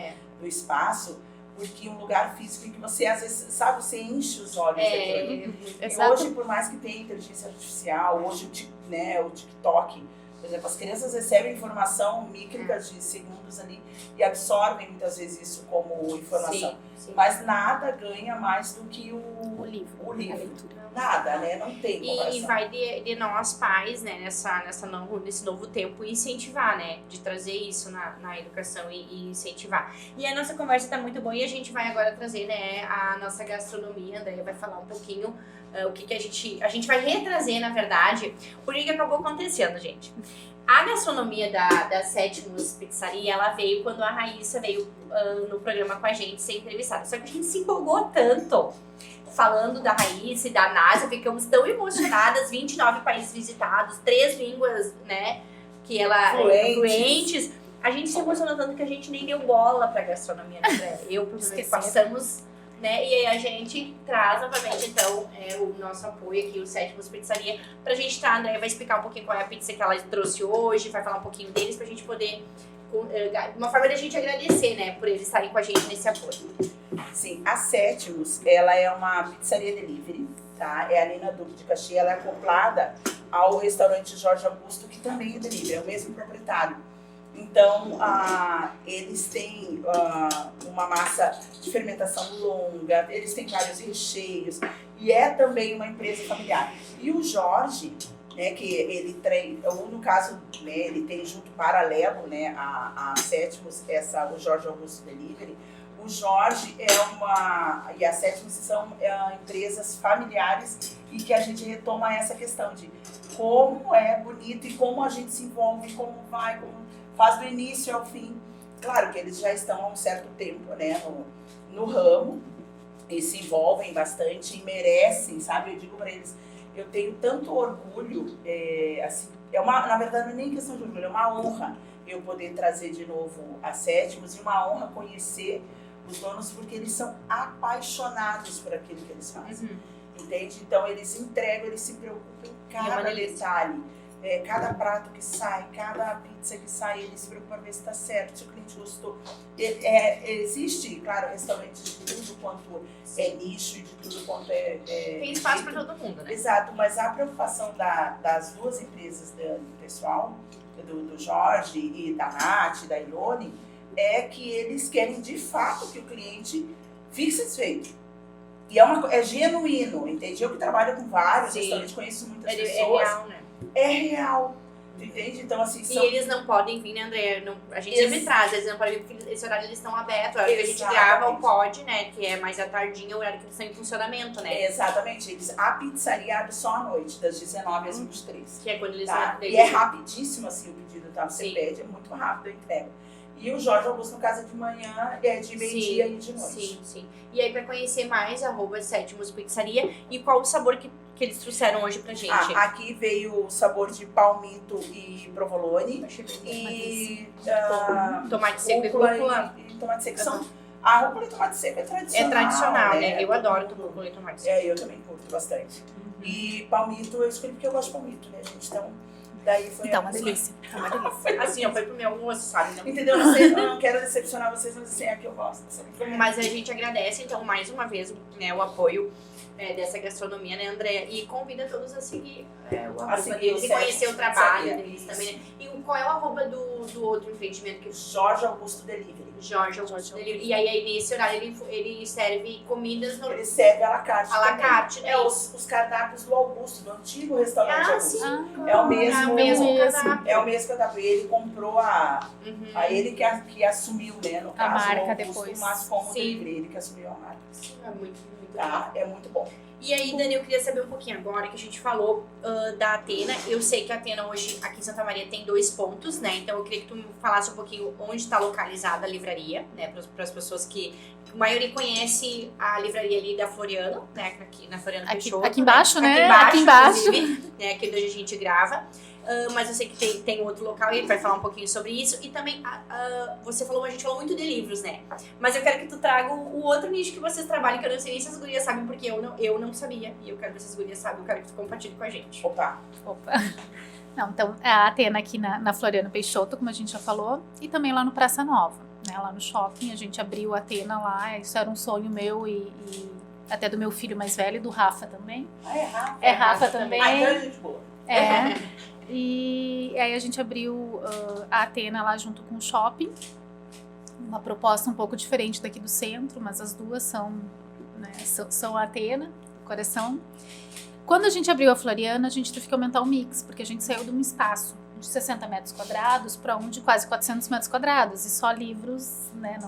do espaço, porque um lugar físico em que você, às vezes, sabe, você enche os olhos daquilo ali. E Exato. hoje, por mais que tenha inteligência artificial, hoje o TikTok, por exemplo, as crianças recebem informação mícrica de segundos ali e absorvem muitas vezes isso como informação. Sim. Mas nada ganha mais do que O livro, o a livro. leitura. Nada, né? Não tem comparação. E vai de nós pais, né, nesse novo tempo, incentivar, né, de trazer isso na educação e incentivar. E a nossa conversa tá muito boa e a gente vai agora trazer, né, a nossa gastronomia, daí vai falar um pouquinho o que a gente vai retrazer, na verdade, por que acabou acontecendo, gente. A gastronomia da Sétimos Pizzaria, ela veio quando a Raíssa veio no programa com a gente ser entrevistada. Só que a gente se empolgou tanto falando da Raíssa e da NASA, ficamos tão emocionadas, 29 países visitados, 3 línguas, né, que ela fluentes. A gente se emocionou tanto que a gente nem deu bola pra gastronomia, né? Eu, por exemplo, passamos, né, e aí a gente traz novamente, então, o nosso apoio aqui, o Sétimos Pizzaria, pra gente estar, a Andréia vai explicar um pouquinho qual é a pizza que ela trouxe hoje, vai falar um pouquinho deles, pra gente poder, uma forma da gente agradecer, né, por eles estarem com a gente nesse apoio. Sim, a Sétimos, ela é uma pizzaria delivery, tá? É ali na Duque de Caxias, ela é acoplada ao restaurante Jorge Augusto, que também é delivery, é o mesmo proprietário. Então, eles têm uma massa de fermentação longa, eles têm vários recheios, e é também uma empresa familiar. E o Jorge, né, que ele tem, no caso, né, ele tem junto paralelo, né, a Sétimos, o Jorge Augusto Delivery. O Jorge e a Sétimos são empresas familiares e que a gente retoma essa questão de como é bonito e como a gente se envolve, como faz do início ao fim. Claro que eles já estão há um certo tempo, né, no ramo e se envolvem bastante e merecem, sabe? Eu digo para eles, eu tenho tanto orgulho, assim, na verdade não é nem questão de orgulho, é uma honra eu poder trazer de novo a Sétimos e uma honra conhecer os donos, porque eles são apaixonados por aquilo que eles fazem. Entende? Então eles entregam, eles se preocupam em cada detalhe. Cada prato que sai, cada pizza que sai, eles se preocupam para ver se está certo, se o cliente gostou. Existe, claro, restaurantes de tudo quanto é nicho e de tudo quanto tem espaço para todo mundo, né? Exato, mas a preocupação das duas empresas do pessoal, do Jorge e da Nath, da Ilone, é que eles querem de fato que o cliente fique satisfeito. E é genuíno, entende? Eu que trabalho com vários restaurantes, conheço muitas pessoas. É real, né? É real, entende? Então, assim, E eles não podem vir, né, André? A gente sempre traz, eles não podem vir porque esse horário eles estão abertos. A hora que a gente grava o pod, né, que é mais à tardinha, o horário que eles estão em funcionamento, né? Exatamente. A pizzaria abre só à noite, das 19 às 23. Que é quando eles tá? estão... E é rapidíssimo, assim, o pedido, tá? Você pede, é muito rápido a entrega. E o Jorge Augusto, no caso, é de manhã, de meio-dia e de noite. Sim. E aí, pra conhecer mais, @Sétimos Pizzaria, e qual o sabor que eles trouxeram hoje pra gente? Aqui veio o sabor de palmito e provolone. E tomate seco e rúcula. E tomate seco. A rúcula e tomate seco é tradicional. É tradicional, né? Eu adoro rúcula e tomate seco. Eu também curto bastante. E palmito, eu escolhi porque eu gosto de palmito, né, gente? Então... Daí foi uma delícia. Uma delícia. Assim, foi pro meu almoço, sabe? Então, entendeu? Eu não quero decepcionar vocês, mas assim, é a que eu gosto. Mas a gente agradece, então, mais uma vez, né, o apoio dessa gastronomia, né, Andréia? E convida todos a seguir o arroba deles e conhecer o trabalho deles também, né? E qual é o arroba do outro empreendimento? Que Jorge Augusto Delivery. Jorge Augusto Delivery. E aí, nesse horário, ele serve comidas... Ele serve à la carte. À la carte, né? Os cardápios do Augusto, do antigo restaurante Augusto. Sim. É o mesmo cardápio. É o mesmo cardápio. Ele comprou a ele que assumiu, né, no caso, marca o Augusto, depois. Mas como delivery, ele que assumiu a marca. Sim, é muito tá? É muito bom. E aí, Dani, eu queria saber um pouquinho agora que a gente falou da Atena. Eu sei que a Atena hoje, aqui em Santa Maria, tem 2 pontos, né? Então eu queria que tu me falasse um pouquinho onde está localizada a livraria, né? Para as pessoas que... A maioria conhece a livraria ali da Floriano, né? Aqui na Floriano Peixoto. Aqui embaixo, né? Aqui embaixo. Inclusive, né? Aqui onde a gente grava. Mas eu sei que tem outro local e ele vai falar um pouquinho sobre isso. E também, a gente falou muito de livros, né? Mas eu quero que tu traga o outro nicho que vocês trabalham, que eu não sei nem se as gurias sabem, porque eu não sabia. E eu quero ver se as gurias sabem, eu quero que tu compartilhe com a gente. Opa! Não, então, a Atena aqui na Floriano Peixoto, como a gente já falou, e também lá no Praça Nova, né? Lá no shopping, a gente abriu a Atena lá, isso era um sonho meu e até do meu filho mais velho e do Rafa também. É Rafa também. Então é gente boa. E aí a gente abriu a Atena lá junto com o shopping, uma proposta um pouco diferente daqui do centro, mas as duas são, né, são a Atena, do coração. Quando a gente abriu a Floriana, a gente teve que aumentar o mix, porque a gente saiu de um espaço de 60 metros quadrados para um de quase 400 metros quadrados, e só livros, né,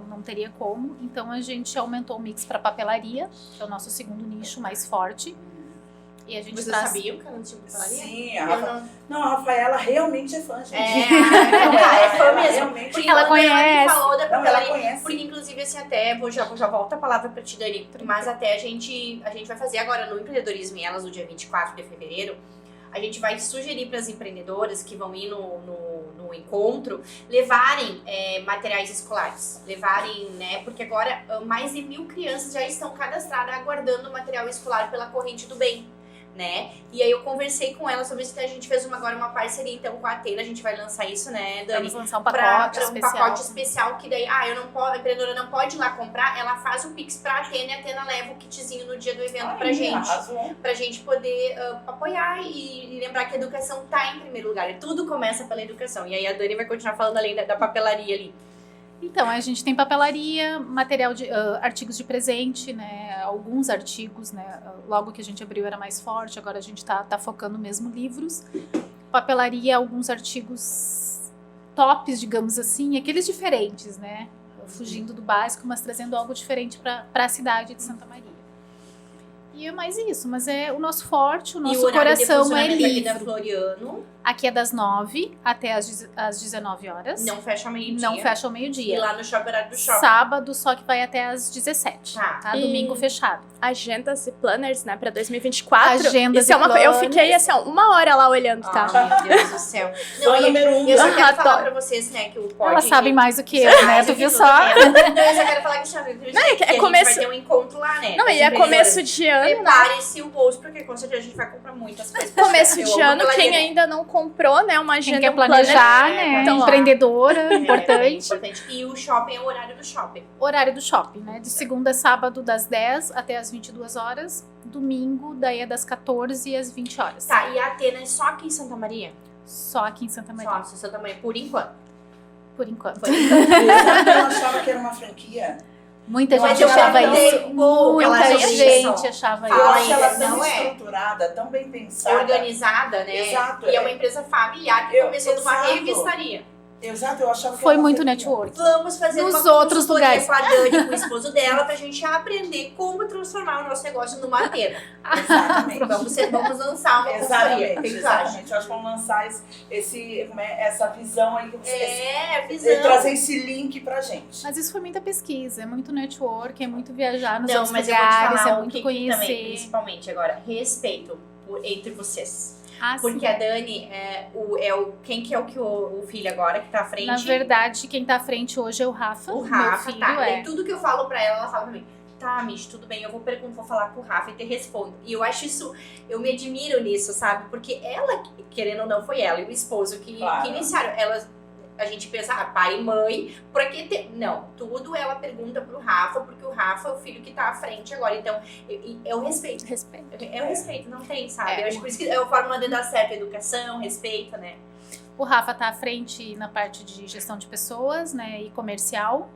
não teria como. Então a gente aumentou o mix para papelaria, que é o nosso segundo nicho mais forte. E a gente Vocês traz... sabiam que ela não tinha papelaria? Sim, Eu a Rafaela realmente é fã, gente. É fã mesmo. Realmente Porque ela quando me conhece. falou da Não, ela papelaria, conhece. porque inclusive assim até, já volto a palavra pra ti, Dani, mas até a gente vai fazer agora no Empreendedorismo em Elas, no dia 24 de fevereiro, a gente vai sugerir para as empreendedoras que vão ir no encontro levarem materiais escolares, né, porque agora mais de 1.000 crianças já estão cadastradas aguardando material escolar pela Corrente do Bem, né, e aí eu conversei com ela sobre isso, que a gente fez agora uma parceria então com a Atena, a gente vai lançar isso, né, Dani? Vamos lançar um pacote Um pacote especial que daí, eu não posso, a empreendedora não pode ir lá comprar, ela faz o Pix pra Atena e a Atena leva o kitzinho no dia do evento pra gente. Arrasou. Pra gente poder apoiar e lembrar que a educação tá em primeiro lugar. E tudo começa pela educação. E aí a Dani vai continuar falando além da papelaria ali. Então, a gente tem papelaria, material de artigos de presente, né? Alguns artigos, né? Logo que a gente abriu era mais forte, agora a gente tá focando mesmo livros. Papelaria, alguns artigos tops, digamos assim, aqueles diferentes, né? Fugindo do básico, mas trazendo algo diferente para a cidade de Santa Maria. E é mais isso, mas é o nosso forte, o nosso coração é livre. Aqui da livre. Floriano. Aqui é das 9 até às 19 horas. Não fecha ao meio-dia. Não fecha ao E meio-dia. lá no shopping, horário do shopping. Sábado só que vai até às 17. Tá. E domingo fechado. Agendas e planners, né, pra 2024. Agendas Isso é uma e Eu fiquei, assim, uma hora lá olhando, tá? Meu Deus do céu. Fã número 1. Eu só quero falar Adoro. pra vocês, né, que o Pod... Elas sabem mais do que eu, né? Tu viu só? Não, eu só quero falar que a gente começo- vai ter um encontro lá, né? Não, e é começo de ano, né? Prepare-se o bolso, porque com certeza a gente vai comprar muitas coisas. Começo Eu de amo ano, quem papelaria. ainda não comprou, né, uma agenda, Quem quer um planner, planejar, planner, né? então, ó. Empreendedora, Bem importante. importante. E o shopping é o horário do shopping. Horário do shopping, né? De segunda a sábado, das 10 até as 22 horas. Domingo, daí é das 14 às 20 horas. Tá, e a Atena é só aqui em Santa Maria? Só aqui em Santa Maria, Só em Santa Maria, por enquanto. por enquanto. Eu achava que era uma franquia. Muita Mas gente eu achava perguntei, isso. ela Muita já gente isso. achava Eu Fala isso. acho ela ainda, tão não é? estruturada, tão bem pensada. Organizada, né? Exato, E é é. uma empresa familiar que começou numa exato. revistaria. Exato, eu achava que Foi era uma muito franquia. network. Vamos fazer Nos uma outros consultoria lugares. com a Dani, com o esposo dela, pra gente aprender como transformar o nosso negócio numa Atena. Exatamente. Vamos lançar uma consultoria. Exatamente, O que tu acha? exatamente. Eu acho que vamos lançar essa visão aí que vocês Visão. trazer esse link pra gente. Mas isso foi muita pesquisa, é muito network, é muito viajar nos Não, outros mas eu vou te lugares, falar é o muito que conhecer. também, principalmente agora, respeito entre vocês. Ah, Porque sim. a Dani quem que é o filho agora que tá à frente? Na verdade, quem tá à frente hoje é o Rafa. O meu Rafa, filho, tá. é. E tudo que eu falo pra ela fala pra mim. Tá, Mish, tudo bem, eu vou falar com o Rafa e te respondo. E eu acho isso, eu me admiro nisso, sabe? Porque ela, querendo ou não, foi ela e o esposo que iniciaram. A gente pensa, pai e mãe, por que ter... Não, tudo ela pergunta pro Rafa, porque o Rafa é o filho que tá à frente agora. Então, eu respeito. É o respeito, não tem, sabe? Eu acho que por isso que é a forma de dar certo, educação, respeito, né? O Rafa tá à frente na parte de gestão de pessoas, né, e comercial.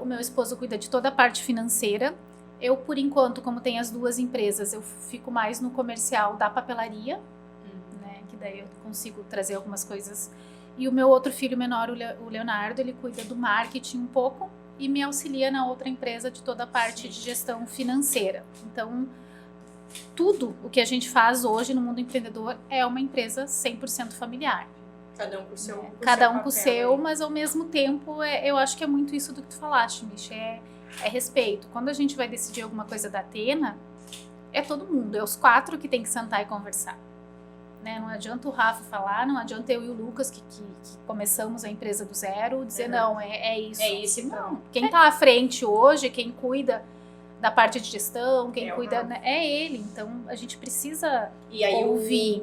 O meu esposo cuida de toda a parte financeira. Eu, por enquanto, como tem as duas empresas, eu fico mais no comercial da papelaria, né, que daí eu consigo trazer algumas coisas. E o meu outro filho menor, o Leonardo, ele cuida do marketing um pouco e me auxilia na outra empresa de toda a parte de gestão financeira. Então, tudo o que a gente faz hoje no mundo empreendedor é uma empresa 100% familiar. Cada um com o seu. Cada um com o papel, seu, né? mas ao mesmo tempo, eu acho que é muito isso do que tu falaste, Michi, é respeito. Quando a gente vai decidir alguma coisa da Atena, é todo mundo, é os 4 que tem que sentar e conversar. Né? Não adianta o Rafa falar, não adianta eu e o Lucas, que começamos a empresa do zero, dizer não, é isso. É isso, então. Não, quem tá à frente hoje, quem cuida da parte de gestão, quem cuida, né, é ele. Então, a gente precisa E aí ouvir.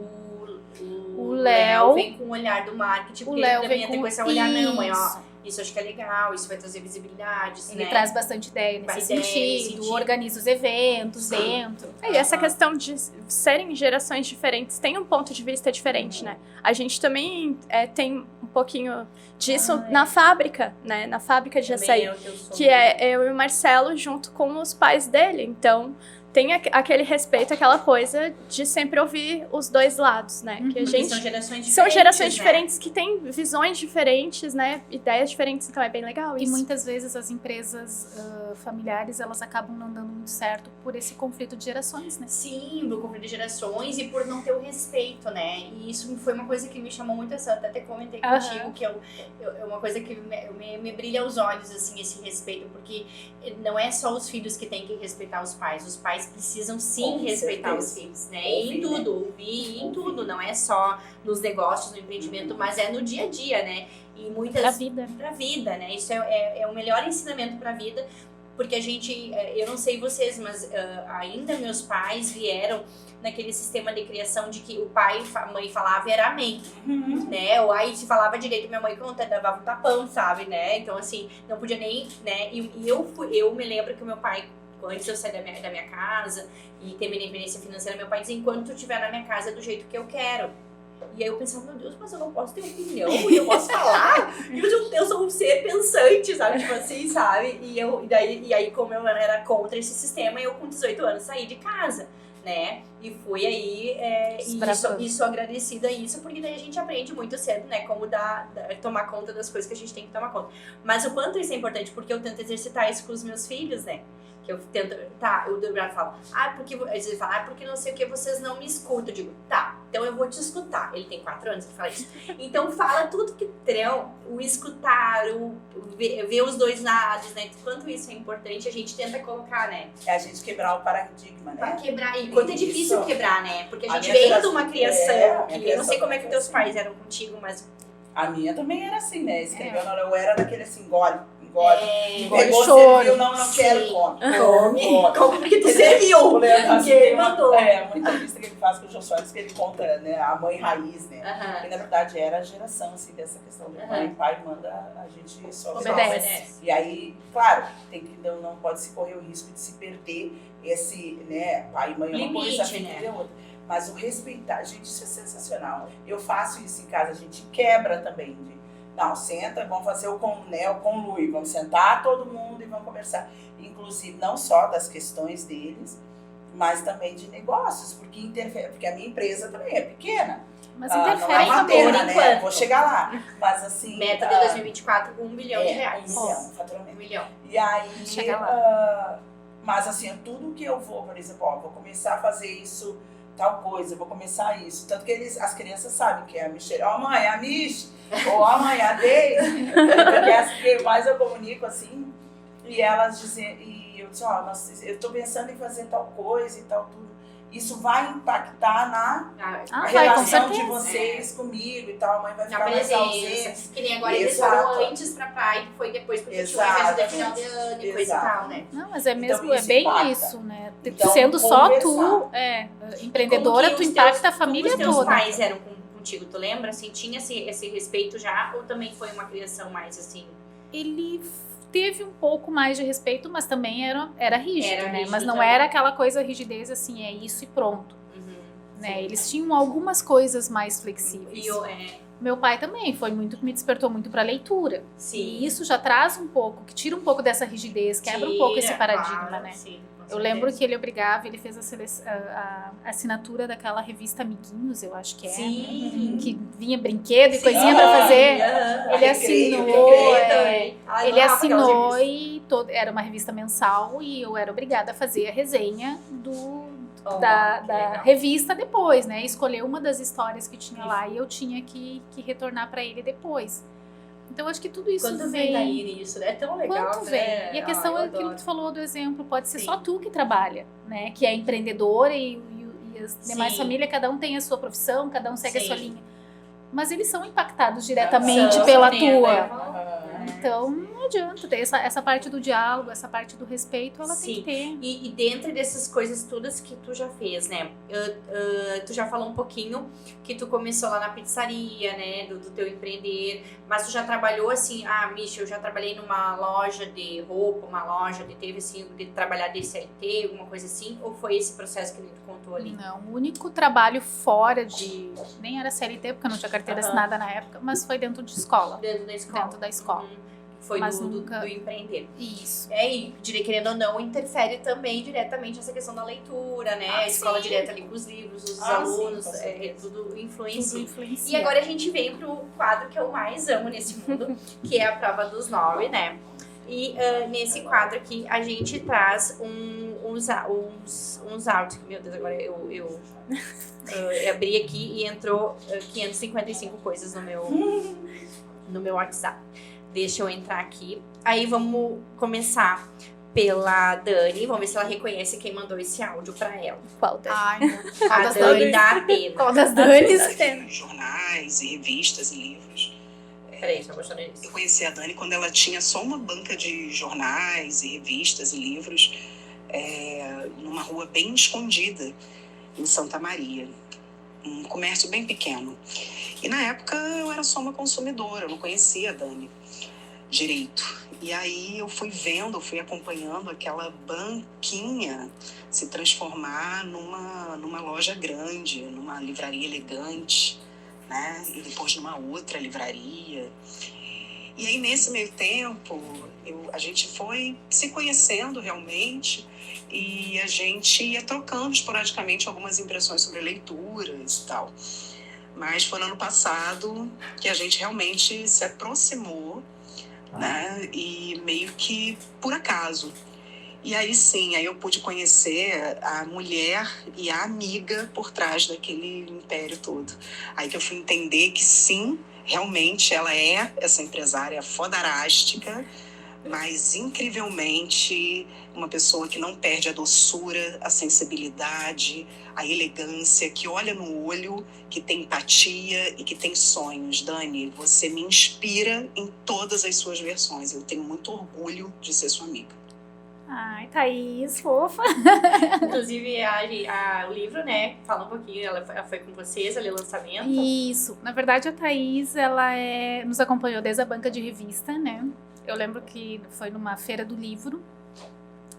o Léo vem com o olhar do marketing, O porque Léo ele também vem tem com esse olhar, não, mãe, ó, isso. isso acho que é legal, isso vai trazer visibilidade, Ele né? traz bastante ideia nesse sentido, organiza os eventos dentro. E essa questão de serem gerações diferentes tem um ponto de vista diferente, né? A gente também tem um pouquinho disso na fábrica, né? Na fábrica de açaí. Que é eu e o Marcelo junto com os pais dele. Então, tem aquele respeito, aquela coisa de sempre ouvir os dois lados, né? Que a gente São gerações diferentes. são gerações né? diferentes que têm visões diferentes, né? Ideias diferentes, então é bem legal E isso. muitas vezes as empresas familiares, elas acabam não dando muito certo por esse conflito de gerações, né? Sim, do conflito de gerações e por não ter o respeito, né? E isso foi uma coisa que me chamou muito atenção, até comentei contigo, que é uma coisa que me brilha aos olhos, assim, esse respeito, porque não é só os filhos que têm que respeitar os pais precisam sim Com respeitar certeza. os filhos, né? Ouvir, Em tudo, ouvir em tudo, não é só nos negócios, no empreendimento, mas é no dia a dia, né? E muitas... Pra vida. Pra vida, né? Isso é o melhor ensinamento pra vida, porque a gente, eu não sei vocês, mas ainda meus pais vieram naquele sistema de criação de que o pai, a mãe falava era amém, né? Ou aí se falava direito, minha mãe conta, dava um tapão, sabe, né? Então assim, não podia nem, né? E eu me lembro que o meu pai, antes de eu sair da minha casa e ter minha independência financeira, meu pai dizia, enquanto tu estiver na minha casa, é do jeito que eu quero. E aí eu pensava, meu Deus, mas eu não posso ter opinião, e eu posso falar, e eu sou um ser pensante, sabe, tipo assim, sabe, e aí como eu era contra esse sistema, eu com 18 anos saí de casa, né, e fui aí, e sou agradecida a isso, porque daí a gente aprende muito cedo, né, como tomar conta das coisas que a gente tem que tomar conta, mas o quanto isso é importante, porque eu tento exercitar isso com os meus filhos, né, que eu tento, o Debrado fala, porque, às vezes ele fala, porque não sei o que, vocês não me escutam. Eu digo, tá, então eu vou te escutar. Ele tem 4 anos que fala isso. Então fala tudo que terão, o escutar, ver os dois lados, né? Quanto isso é importante, a gente tenta colocar, né? É a gente quebrar o paradigma, né? Pra quebrar, e quanto é difícil Isso. quebrar, né? Porque a A gente minha vem de geração- uma criação, a minha que eu não criação sei como é que foi teus assim. pais eram contigo, mas... A minha também era assim, né? Escreveu, eu era daquele assim, engole. Engole Pegou, choro. serviu, não quero, Sim. come. Como porque tu serviu? O Leandro assim, Porque ele tem uma- mandou. uma entrevista que ele faz com o Jô Soares, que ele conta, né, a mãe raiz, né? Aham. Que na verdade era a geração, assim, dessa questão de mãe, pai manda, a gente só Obedece. E aí, claro, não pode se correr o risco de se perder esse, né, pai e mãe é uma Limite, coisa, filho né? é outra. Mas o respeitar, gente, isso é sensacional. Eu faço isso em casa, a gente quebra também. Não, senta, vamos fazer o conluio, vamos sentar todo mundo e vamos conversar. Inclusive, não só das questões deles, mas também de negócios, porque interfere, porque a minha empresa também é pequena. Mas Não é interfere madeira, também. por né? enquanto. Vou chegar lá. Mas assim. Meta de 2024, 1 bilhão de reais. 1 milhão, faturamento. 1 milhão. E aí, Chega lá. mas assim, tudo que eu vou, por exemplo, vou começar a fazer isso, tal coisa, vou começar isso. Tanto que as crianças sabem que é a Michelle, mãe, é a Mich, ou mãe, é a Deise, porque é as que mais eu comunico assim, e elas dizem, e eu disse, eu tô pensando em fazer tal coisa e tal, tudo. Isso vai impactar na Vai, com relação certeza. de vocês comigo e tal, a mãe vai Na ficar mais ausente. presença. Que nem agora eles Exato. foram antes pra praia e foi depois porque tinha uma Exato. festa de final de ano e coisa e tal, né? Não, mas é Então, mesmo, é isso bem impacta. isso, né? Então, Sendo só tu, conversar. empreendedora, Como tu que os impacta a teus- família como os teus toda. pais eram contigo, tu lembra? Assim, tinha esse respeito já ou também foi uma criação mais assim? Ele teve um pouco mais de respeito, mas também era rígido, Era né? rígido Mas não também. era aquela coisa rigidez assim, é isso e pronto, né? Sim. Eles tinham algumas coisas mais flexíveis. E eu, Meu pai também me despertou muito para leitura. sim. E isso já traz um pouco, que tira um pouco dessa rigidez, quebra um pouco esse Tira, paradigma, claro, né? sim, com Eu certeza. lembro que ele obrigava, ele fez a assinatura daquela revista Amiguinhos, eu acho que é. Sim. Que vinha brinquedo e Sim. coisinha pra fazer. Aham. Ele Recreio, assinou, recreio também. Ai, Ele amava aquelas assinou revistas. e era uma revista mensal e eu era obrigada a fazer a resenha Oh, da que legal. revista depois, né? Escolher uma das histórias que tinha lá e eu tinha que retornar pra ele depois. Então acho que tudo isso Quanto vem. vem daí nisso, né? É tão legal, Quanto né? vem? E a questão Ai, é eu aquilo que adoro. tu falou do exemplo, pode ser Sim. só tu que trabalha, né? Que é empreendedora e as demais Sim. famílias, cada um tem a sua profissão, cada um segue a sua Sim. linha. Mas eles são impactados diretamente São, pela né? tua. Aham. Então não adianta ter essa parte do diálogo, essa parte do respeito, ela Sim. tem que ter. E dentro dessas coisas todas que tu já fez, né? Tu já falou um pouquinho que tu começou lá na pizzaria, né? Do teu empreender. Mas tu já trabalhou assim, Misha, eu já trabalhei numa loja de roupa, uma loja teve assim, de trabalhar DCLT, alguma coisa assim? Ou foi esse processo que tu contou ali? Não, o único trabalho fora de. Nem era CLT, porque eu não tinha carteira Aham. assinada na época, mas foi dentro de escola. Dentro da escola. Dentro da escola. Uhum. Foi mas do nunca... empreender. Isso. E querendo ou não, interfere também diretamente essa questão da leitura, né? A escola sim. direta ali com os livros, os Sim, alunos, com certeza. tudo influencia. Tudo influencia. E agora a gente vem pro quadro que eu mais amo nesse mundo, que é a prova dos 9, né? E nesse quadro aqui a gente traz uns áudios. Meu Deus, agora eu abri aqui e entrou 555 coisas no meu WhatsApp. Deixa eu entrar aqui. Aí vamos começar pela Dani. Vamos ver se ela reconhece quem mandou esse áudio pra ela. Qual delas? Ai, não. A Dani da Atena. Qual das Danis? Jornais e revistas e livros. Peraí, deixa eu mostrar isso. Eu conheci a Dani quando ela tinha só uma banca de jornais e revistas e livros numa rua bem escondida em Santa Maria. Um comércio bem pequeno. E na época eu era só uma consumidora, eu não conhecia a Dani direito. E aí eu fui acompanhando aquela banquinha se transformar numa loja grande, numa livraria elegante, né? E depois numa outra livraria. E aí nesse meio tempo a gente foi se conhecendo realmente e a gente ia trocando esporadicamente algumas impressões sobre leituras e tal. Mas foi no ano passado que a gente realmente se aproximou, né? E meio que por acaso. E aí sim, aí eu pude conhecer a mulher e a amiga por trás daquele império todo. Aí que eu fui entender que sim, realmente ela é essa empresária fodarástica, mas incrivelmente uma pessoa que não perde a doçura, a sensibilidade, a elegância, que olha no olho, que tem empatia e que tem sonhos. Dani, você me inspira em todas as suas versões. Eu tenho muito orgulho de ser sua amiga. Ai, Thaís, fofa. Inclusive, o livro, né? Fala um pouquinho, ela foi com vocês ali, o lançamento. Isso. Na verdade, a Thaís, ela nos acompanhou desde a banca de revista, né? Eu lembro que foi numa feira do livro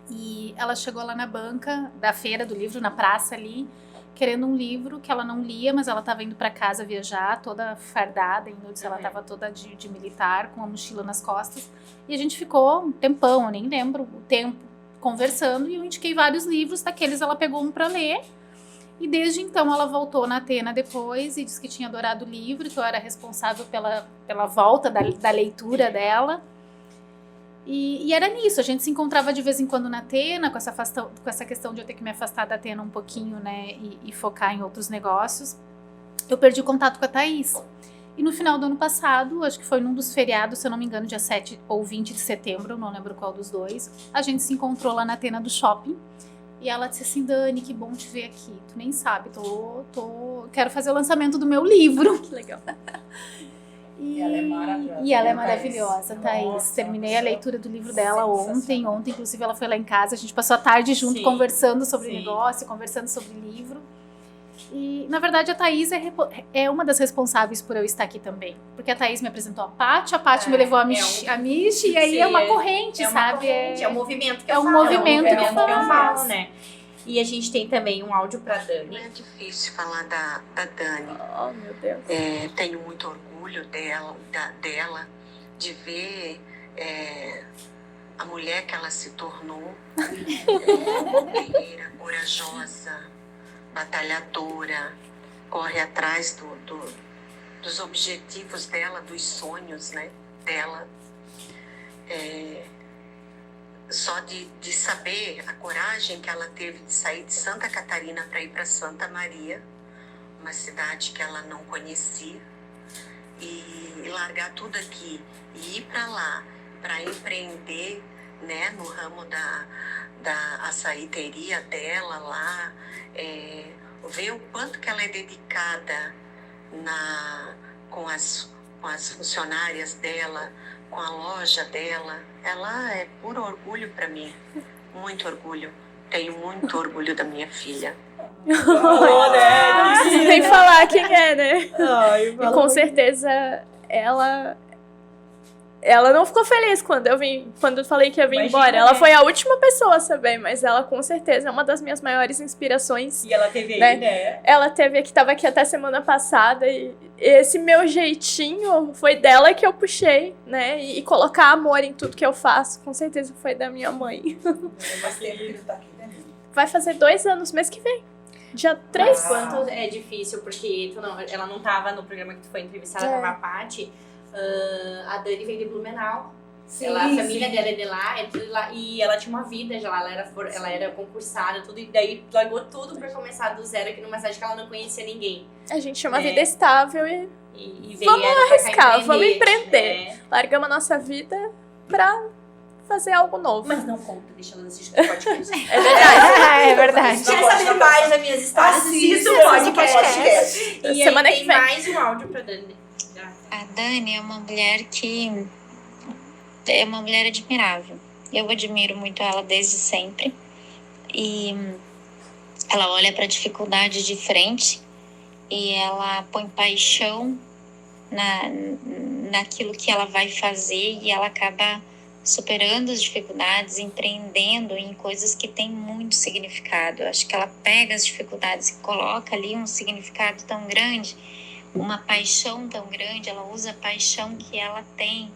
e ela chegou lá na banca da feira do livro, na praça ali, querendo um livro que ela não lia, mas ela estava indo para casa viajar, toda fardada, ela estava toda de militar, com a mochila nas costas. E a gente ficou um tempão, eu nem lembro o tempo, conversando, e eu indiquei vários livros, daqueles ela pegou um para ler. E desde então ela voltou na Atena depois e disse que tinha adorado o livro, que eu era responsável pela volta da leitura dela. E era nisso, a gente se encontrava de vez em quando na Atena, com essa questão de eu ter que me afastar da Atena um pouquinho, né, e focar em outros negócios. Eu perdi o contato com a Thaís. E no final do ano passado, acho que foi num dos feriados, se eu não me engano, dia 7 ou 20 de setembro, não lembro qual dos dois, a gente se encontrou lá na Atena do shopping. E ela disse assim: Dani, que bom te ver aqui. Tu nem sabe, quero fazer o lançamento do meu livro. Que legal. E ela é maravilhosa. E ela é maravilhosa, Thaís. Nossa, Terminei a leitura do livro dela ontem, inclusive ela foi lá em casa, a gente passou a tarde junto, Sim, conversando sobre sim. negócio, conversando sobre livro. E, na verdade, a Thaís é uma das responsáveis por eu estar aqui também. Porque a Thaís me apresentou a Paty me levou a Michi, e aí sim, é uma corrente, uma sabe? corrente, é um movimento que é eu um falo. movimento que eu falo, faço. né? E a gente tem também um áudio pra Não Dani. é difícil falar da Dani. Oh, meu Deus. Tenho muito orgulho dela, de ver a mulher que ela se tornou. Guerreira, corajosa, batalhadora, corre atrás dos objetivos dela, dos sonhos, né, dela. Só de saber a coragem que ela teve de sair de Santa Catarina para ir para Santa Maria, uma cidade que ela não conhecia, e largar tudo aqui e ir para lá para empreender, né, no ramo da açaiteria dela lá, ver o quanto que ela é dedicada com as funcionárias dela, com a loja dela. Ela é puro orgulho para mim, muito orgulho. Tenho muito orgulho da minha filha. Não preciso nem falar quem é, né? Ai, E com certeza ela ela não ficou feliz quando eu falei que ia vir Imagina, embora. Ela né? foi a última pessoa a saber, mas ela com certeza é uma das minhas maiores inspirações. E ela teve Né? aí, né? Ela tava aqui até semana passada e esse meu jeitinho foi dela que eu puxei, né? E colocar amor em tudo que eu faço, com certeza foi da minha mãe. Faz tempo que ele tá aqui, né? Vai fazer 2 anos mês que vem. Dia 3. Mas quanto é difícil, porque ela não tava no programa que tu foi entrevistada, tava a Paty. A Dani veio de Blumenau. Sim, A família dela é de lá, tudo de lá, e ela tinha uma vida já lá, ela era concursada, tudo, e daí largou tudo pra começar do zero aqui numa cidade que ela não conhecia ninguém. A gente tinha uma É. vida estável e Veio Vamos ela pra cá arriscar, vamos empreender. né? largamos a nossa vida pra fazer algo novo. Mas não conta, deixa ela assistir o podcast. É verdade. É verdade. Quer saber mais das minhas histórias? Assista o podcast. E Semana aí que tem vem. mais um áudio pra Dani. A Dani é uma mulher que é uma mulher admirável. Eu admiro muito ela desde sempre. E ela olha para a dificuldade de frente e ela põe paixão naquilo que ela vai fazer e ela acaba superando as dificuldades, empreendendo em coisas que têm muito significado. Eu acho que ela pega as dificuldades e coloca ali um significado tão grande, uma paixão tão grande. Ela usa a paixão que ela tem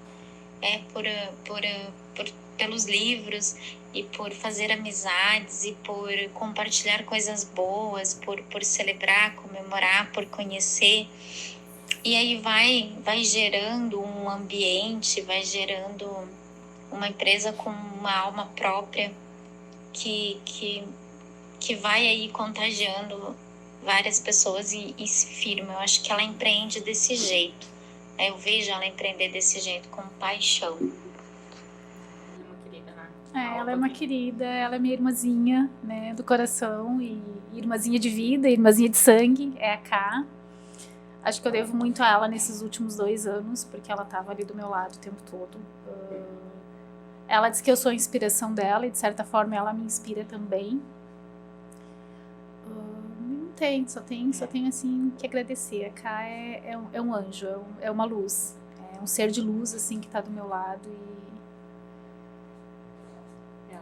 pelos livros e por fazer amizades e por compartilhar coisas boas, por celebrar, comemorar, por conhecer. E aí vai gerando um ambiente, vai gerando uma empresa com uma alma própria que vai aí contagiando várias pessoas e se firma. Eu acho que ela empreende desse jeito. Eu vejo ela empreender desse jeito, com paixão. Ela é uma querida, ela é minha irmãzinha, né, do coração, e irmãzinha de vida, irmãzinha de sangue, é a Ká. Acho que eu devo muito a ela nesses últimos 2 anos, porque ela estava ali do meu lado o tempo todo. Ela diz que eu sou a inspiração dela e, de certa forma, ela me inspira também. Não tem, só tem assim, que agradecer. A Ká é um anjo, é uma luz. É um ser de luz, assim, que está do meu lado e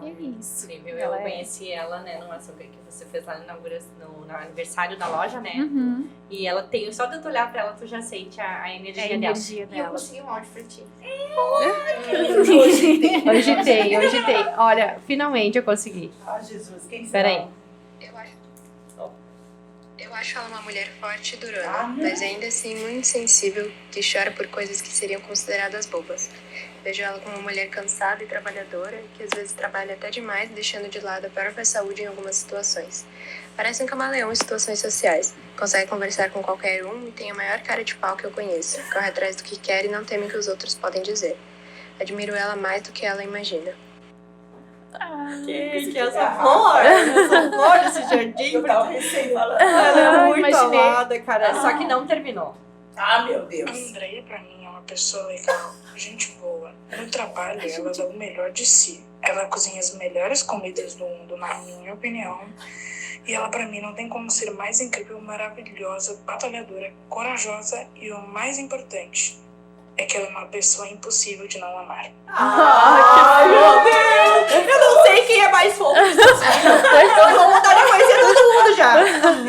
é isso. Incrível. Ela Eu conheci ela, né, numa ação que você fez lá no aniversário da loja, né? Uhum. E ela tem, só de tu olhar pra ela, tu já sente a energia, É a energia dela. E eu dela. consegui um áudio pra ti. Hoje tem. Olha, finalmente eu consegui. Ah, Jesus, quem será? Peraí. Eu acho ela uma mulher forte e durona, Ah, mas ainda assim muito sensível, que chora por coisas que seriam consideradas bobas. Vejo ela como uma mulher cansada e trabalhadora, que às vezes trabalha até demais, deixando de lado a própria saúde em algumas situações. Parece um camaleão em situações sociais. Consegue conversar com qualquer um e tem a maior cara de pau que eu conheço. Corre atrás do que quer e não teme o que os outros podem dizer. Admiro ela mais do que ela imagina. Que essa flor! Essa flor desse jardim. Eu tava recém falando. Ela é muito imaginei. amada, cara. Só que não terminou. Ah, meu Deus. A Andrea, pra mim, é uma pessoa legal, gente boa. No trabalho, ela dá o melhor de si. Ela cozinha as melhores comidas do mundo, na minha opinião. E ela, pra mim, não tem como ser mais incrível, maravilhosa, batalhadora, corajosa e o mais importante é que ela é uma pessoa impossível de não amar. Ai, meu Deus! Eu não sei quem é mais fofo. Eu vou vontade de conhecer todo mundo já.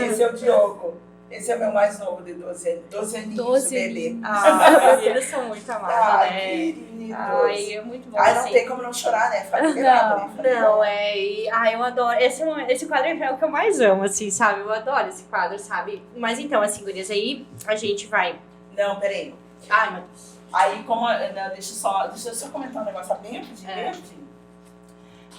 Esse é o Diogo. Esse é o meu mais novo, de 12 aninhos, 12 o bebê. Eles são muito amados, Ai, né? queridos. Ai, é muito bom. Ai, não assim. tem como não chorar, né? Família família. Não, eu adoro. Esse quadro é o que eu mais amo, assim, sabe? Eu adoro esse quadro, sabe? Mas então, assim, gurias, aí a gente vai. Não, peraí. Ai, meu Deus. Aí, como. Não, deixa eu só comentar um negócio bem rapidinho.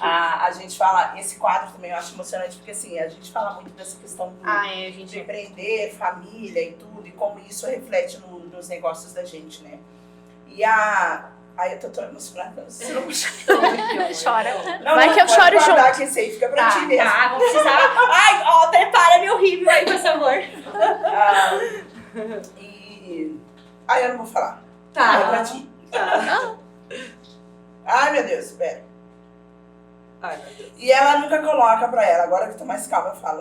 A gente fala, esse quadro também eu acho emocionante, porque assim, a gente fala muito dessa questão A de gente. empreender, família e tudo, e como isso reflete nos negócios da gente, né? E Ai, eu tô tão emocionada, não sei se Chora. Vai que eu choro junto. junto. Que esse aí fica pra ti mesmo. Tá, vou precisar. Ai, ó, prepara meu rímel aí, por favor. Eu não vou falar. Tá. É pra ti. Tá. Ai, meu Deus, espera. Ai, meu Deus. E ela nunca coloca pra ela, agora que eu tô mais calma, eu falo.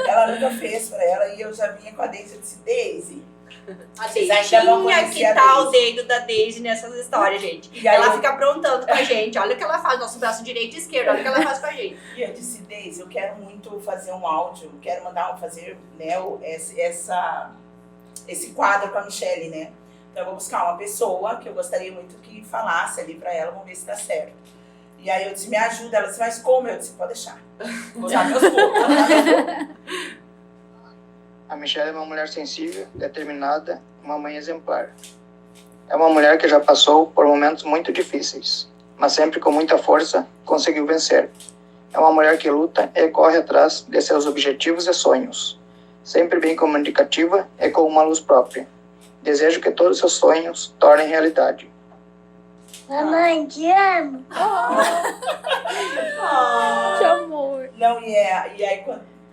Ela nunca fez pra ela, e eu já vinha com a Daisy, eu disse, Daisy, A Vocês Deise ainda vão tinha conhecer que a tá o Deise. dedo da Deise nessas histórias, gente. E aí Ela eu- fica aprontando com a gente. Olha o que ela faz, nosso braço direito e esquerdo. Olha o que ela faz com a gente. E eu disse, Deise, eu quero muito fazer um áudio, quero fazer, né, esse quadro com a Michelle, né? Então eu vou buscar uma pessoa que eu gostaria muito que falasse ali pra ela, vamos ver se dá certo. E aí eu disse, me ajuda. Ela disse, mas como? Eu disse, pode deixar. Vou usar meus poucos. A Michelle é uma mulher sensível, determinada, uma mãe exemplar. É uma mulher que já passou por momentos muito difíceis, mas sempre com muita força conseguiu vencer. É uma mulher que luta e corre atrás de seus objetivos e sonhos. Sempre bem comunicativa e com uma luz própria. Desejo que todos os seus sonhos tornem realidade. Mamãe, te amo. Que amor. Não, e aí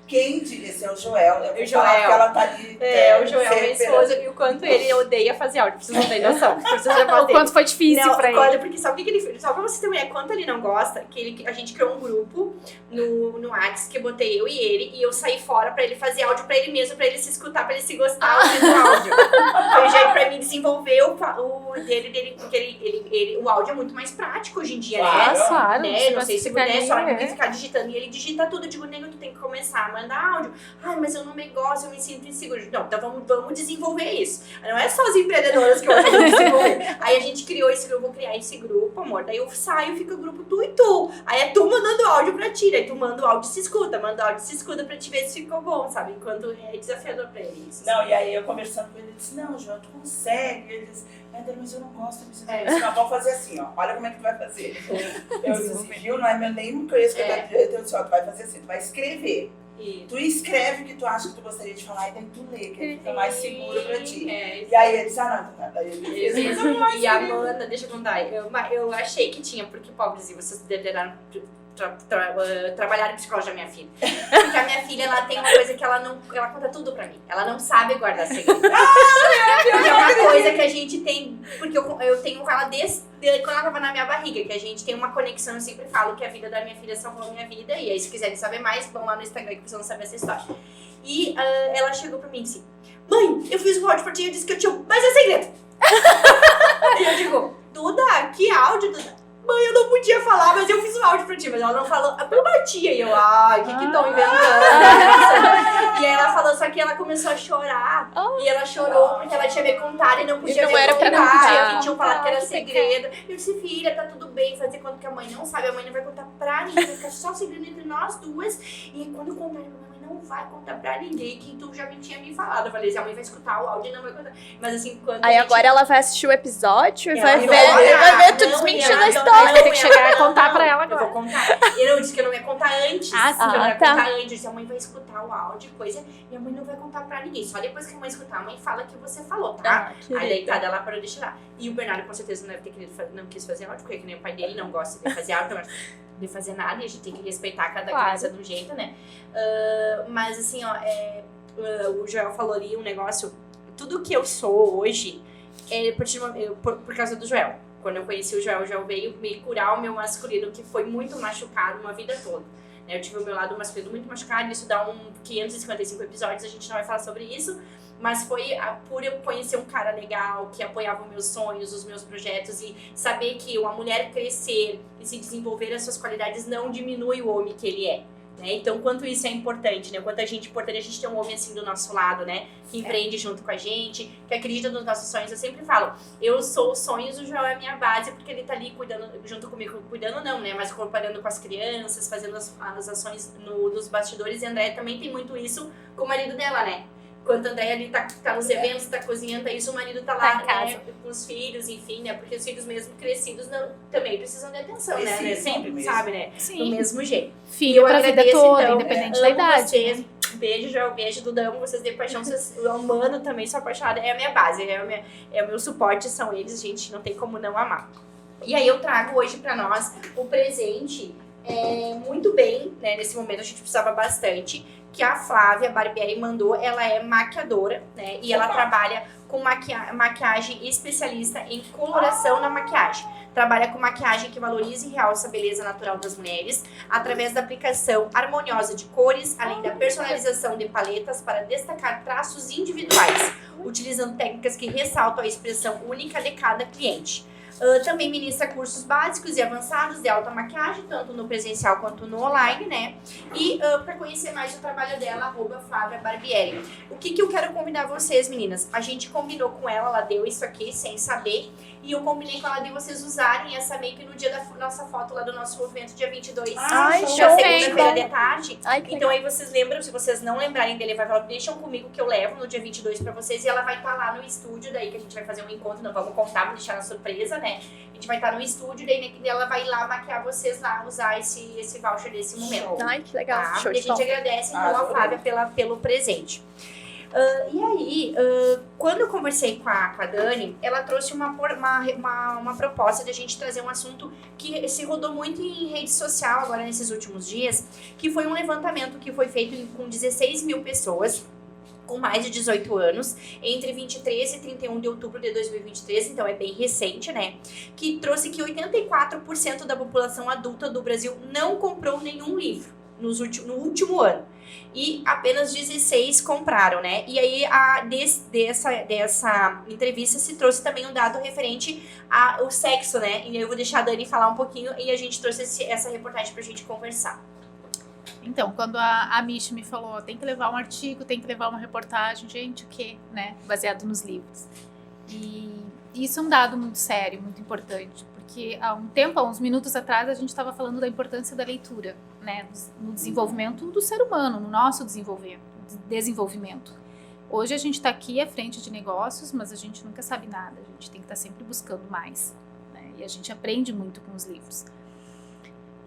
quem diria esse é o Joel. Eu vou O falar Joel. que ela tá ali. O Joel, meu esposo, e o quanto ele odeia fazer áudio. Vocês não têm noção. O quanto foi difícil pra ele. Porque sabe o que ele fez? Só pra você ter uma ideia, quanto ele não gosta, a gente criou um grupo no WhatsApp que eu botei eu e ele, e eu saí fora pra ele fazer áudio pra ele mesmo, pra ele se escutar, pra ele se gostar ouvindo áudio. Foi já pra mim desenvolver o dele, porque o áudio é muito mais prático hoje em dia, Claro. né? Claro, Né? Não sei se ficar mulher ali, só né? tem que ficar digitando. E ele digita tudo. Eu digo, nego, tu tem que começar a mandar áudio. Ai, mas eu não me gosto, eu me sinto inseguro. Não, então vamos desenvolver isso. Não é só as empreendedoras que eu ajudo a desenvolver. Aí a gente criou esse grupo, vou criar esse grupo, amor. Daí eu saio, fica o grupo tu e tu. Aí é tu mandando áudio pra ti. Daí tu manda o áudio e se escuta, manda o áudio e se escuta pra te ver se ficou bom, sabe? Enquanto é desafiador pra ele isso. Não, e aí eu conversando com ele, ele disse, não, João, tu consegue. Ele disse, mas eu não gosto disso. Eu disse, não, vamos fazer assim, ó. Olha como é que tu vai fazer. Eu disse, viu, não é meu nem conheço que eu disse, ó, tu vai fazer assim, tu vai escrever. Tu escreve o que tu acha que tu gostaria de falar e daí tu lê, que fica mais seguro pra ti. E aí ele disse, não, daí ele disse, E a Amanda, deixa eu contar, eu achei que tinha, porque pobrezinho, vocês deveraram trabalhar em psicologia da minha filha. Porque a minha filha, ela tem uma coisa que ela conta tudo pra mim. Ela não sabe guardar segredo. É uma coisa que a gente tem, porque eu tenho com ela desde quando ela tava na minha barriga, que a gente tem uma conexão, eu sempre falo que a vida da minha filha salvou a minha vida, e aí se quiserem saber mais, vão lá no Instagram que vocês vão saber essa história. E ela chegou pra mim e disse, mãe, eu fiz um áudio pra ti, eu disse que eu te amo, mas é segredo. E eu digo, Duda, que áudio, Duda? Mãe, eu não podia falar, mas eu fiz um áudio pra ti, mas ela não falou, eu batia, e eu, o que estão inventando? E aí ela falou, só que ela começou a chorar, e ela chorou porque ela tinha me contado e não podia Então me era pra contar, não podia que tinham falado que era que segredo. Eu disse, filha, tá tudo bem, fazer quando que a mãe não sabe, a mãe não vai contar pra ninguém, vai ficar só segredo entre nós duas, e quando contar, a mãe não vai contar pra ninguém, que tu já tinha me falado. Eu falei, a mãe vai escutar o áudio e não vai contar. Mas assim, quando Aí agora ela vai assistir o episódio e vai ver tu não, desmentindo ela a história. Vai ter que chegar e contar pra ela Eu agora. vou contar. Eu disse que eu não ia contar antes. Ah, sim. Que eu não ia tá. contar antes. Eu disse, a mãe vai escutar o áudio, coisa, e a mãe não vai contar pra ninguém. Só depois que a mãe escutar, a mãe fala que você falou, tá? Aí deitada ela parou de chorar. E o Bernardo com certeza não deve ter querido, não quis fazer áudio, porque que nem o pai dele não gosta de fazer áudio, não gosta de fazer nada, e a gente tem que respeitar cada criança de um jeito, né? Mas assim, ó, o Joel falou ali um negócio, tudo que eu sou hoje é por causa do Joel. Quando eu conheci o Joel veio me curar o meu masculino, que foi muito machucado uma vida toda. Eu tive o meu lado masculino muito machucado, isso dá 555 episódios, a gente não vai falar sobre isso, mas foi por eu conhecer um cara legal, que apoiava os meus sonhos, os meus projetos, e saber que uma mulher crescer e se desenvolver as suas qualidades não diminui o homem que ele é. Né? Então, quanto isso é importante, né? Quanto a gente é importante a gente ter um homem assim do nosso lado, né? Que empreende junto com a gente, que acredita nos nossos sonhos. Eu sempre falo, eu sou os sonhos, o Joel é a minha base, porque ele tá ali cuidando, junto comigo, cuidando não, né? Mas comparando com as crianças, fazendo as ações nos bastidores. E a Andréia também tem muito isso com o marido dela, né? Enquanto a Andréia ali tá nos eventos, tá cozinhando, tá isso, o marido tá lá, né, com os filhos, enfim, né? Porque os filhos mesmo crescidos também precisam de atenção, né? Sempre, mesmo. Sabe, né? Sim. Do mesmo jeito. Filho pra vida toda, então, independente da idade. Vocês. Beijo, Joel, beijo, Duda, amo vocês de paixão, eu amando também, sou apaixonada, é a minha base, é o meu suporte, são eles, gente, não tem como não amar. E aí eu trago hoje pra nós o presente, muito bem, né, nesse momento a gente precisava bastante, que a Flávia Barbieri mandou. Ela é maquiadora, né? E ela trabalha com maquiagem especialista em coloração na maquiagem. Trabalha com maquiagem que valoriza e realça a beleza natural das mulheres através da aplicação harmoniosa de cores, além da personalização de paletas para destacar traços individuais. utilizando técnicas que ressaltam a expressão única de cada cliente. Também ministra cursos básicos e avançados de alta maquiagem, tanto no presencial quanto no online, né? E para conhecer mais o trabalho dela, @Flávia Barbieri. O que eu quero convidar vocês, meninas? A gente combinou com ela deu isso aqui sem saber, e eu combinei com ela de vocês usarem essa make no dia da nossa foto lá do nosso movimento, dia 22, segunda-feira de tarde. Então aí vocês lembram, se vocês não lembrarem dele, vai falar, deixam comigo que eu levo no dia 22 pra vocês, e ela vai estar lá no estúdio, daí que a gente vai fazer um encontro, não vamos contar, vamos deixar na surpresa, né? A gente vai estar no estúdio, daí ela vai lá maquiar vocês lá, usar esse voucher desse momento. Ai, que legal. Tá? E a gente agradece então a Flávia pelo presente. E aí, quando eu conversei com a Dani, ela trouxe uma proposta de a gente trazer um assunto que se rodou muito em rede social agora nesses últimos dias, que foi um levantamento que foi feito com 16 mil pessoas, com mais de 18 anos, entre 23 e 31 de outubro de 2023, então é bem recente, né? Que trouxe que 84% da população adulta do Brasil não comprou nenhum livro no último ano. E apenas 16 compraram, né? E aí, dessa entrevista se trouxe também um dado referente ao sexo, né? E eu vou deixar a Dani falar um pouquinho e a gente trouxe essa reportagem pra gente conversar. Então, quando a Michi me falou, tem que levar um artigo, tem que levar uma reportagem, gente, o quê? Né? Baseado nos livros. E isso é um dado muito sério, muito importante, porque há uns minutos atrás, a gente estava falando da importância da leitura, né? No desenvolvimento do ser humano, no nosso desenvolvimento. Hoje a gente está aqui à frente de negócios, mas a gente nunca sabe nada, a gente tem que estar sempre buscando mais, né? E a gente aprende muito com os livros.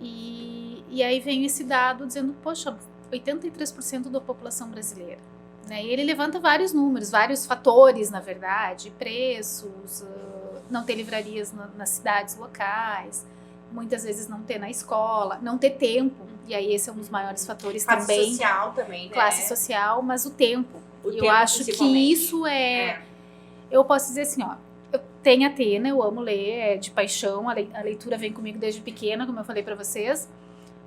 E aí vem esse dado dizendo, poxa, 83% da população brasileira. Né? E ele levanta vários números, vários fatores, na verdade, preços, não ter livrarias nas cidades locais, muitas vezes não ter na escola, não ter tempo, e aí esse é um dos maiores fatores classe também. Classe social também, né? Classe social, mas o tempo. Eu acho que isso eu posso dizer assim, ó, eu tenho a Atena, eu amo ler, de paixão, a leitura vem comigo desde pequena, como eu falei pra vocês,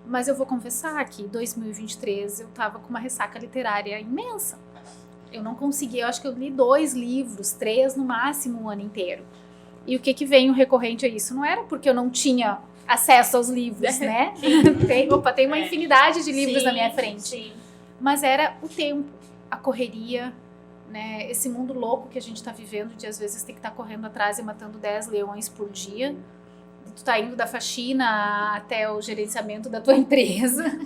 mas eu vou confessar que em 2023 eu tava com uma ressaca literária imensa. Eu não conseguia, eu acho que eu li 2 livros, 3 no máximo o ano inteiro. E o que veio recorrente a isso? Não era porque eu não tinha acesso aos livros, né? Tem uma infinidade de livros na minha frente. Sim. Mas era o tempo, a correria, né? Esse mundo louco que a gente tá vivendo, de às vezes ter que estar correndo atrás e matando 10 leões por dia. Tu tá indo da faxina até o gerenciamento da tua empresa.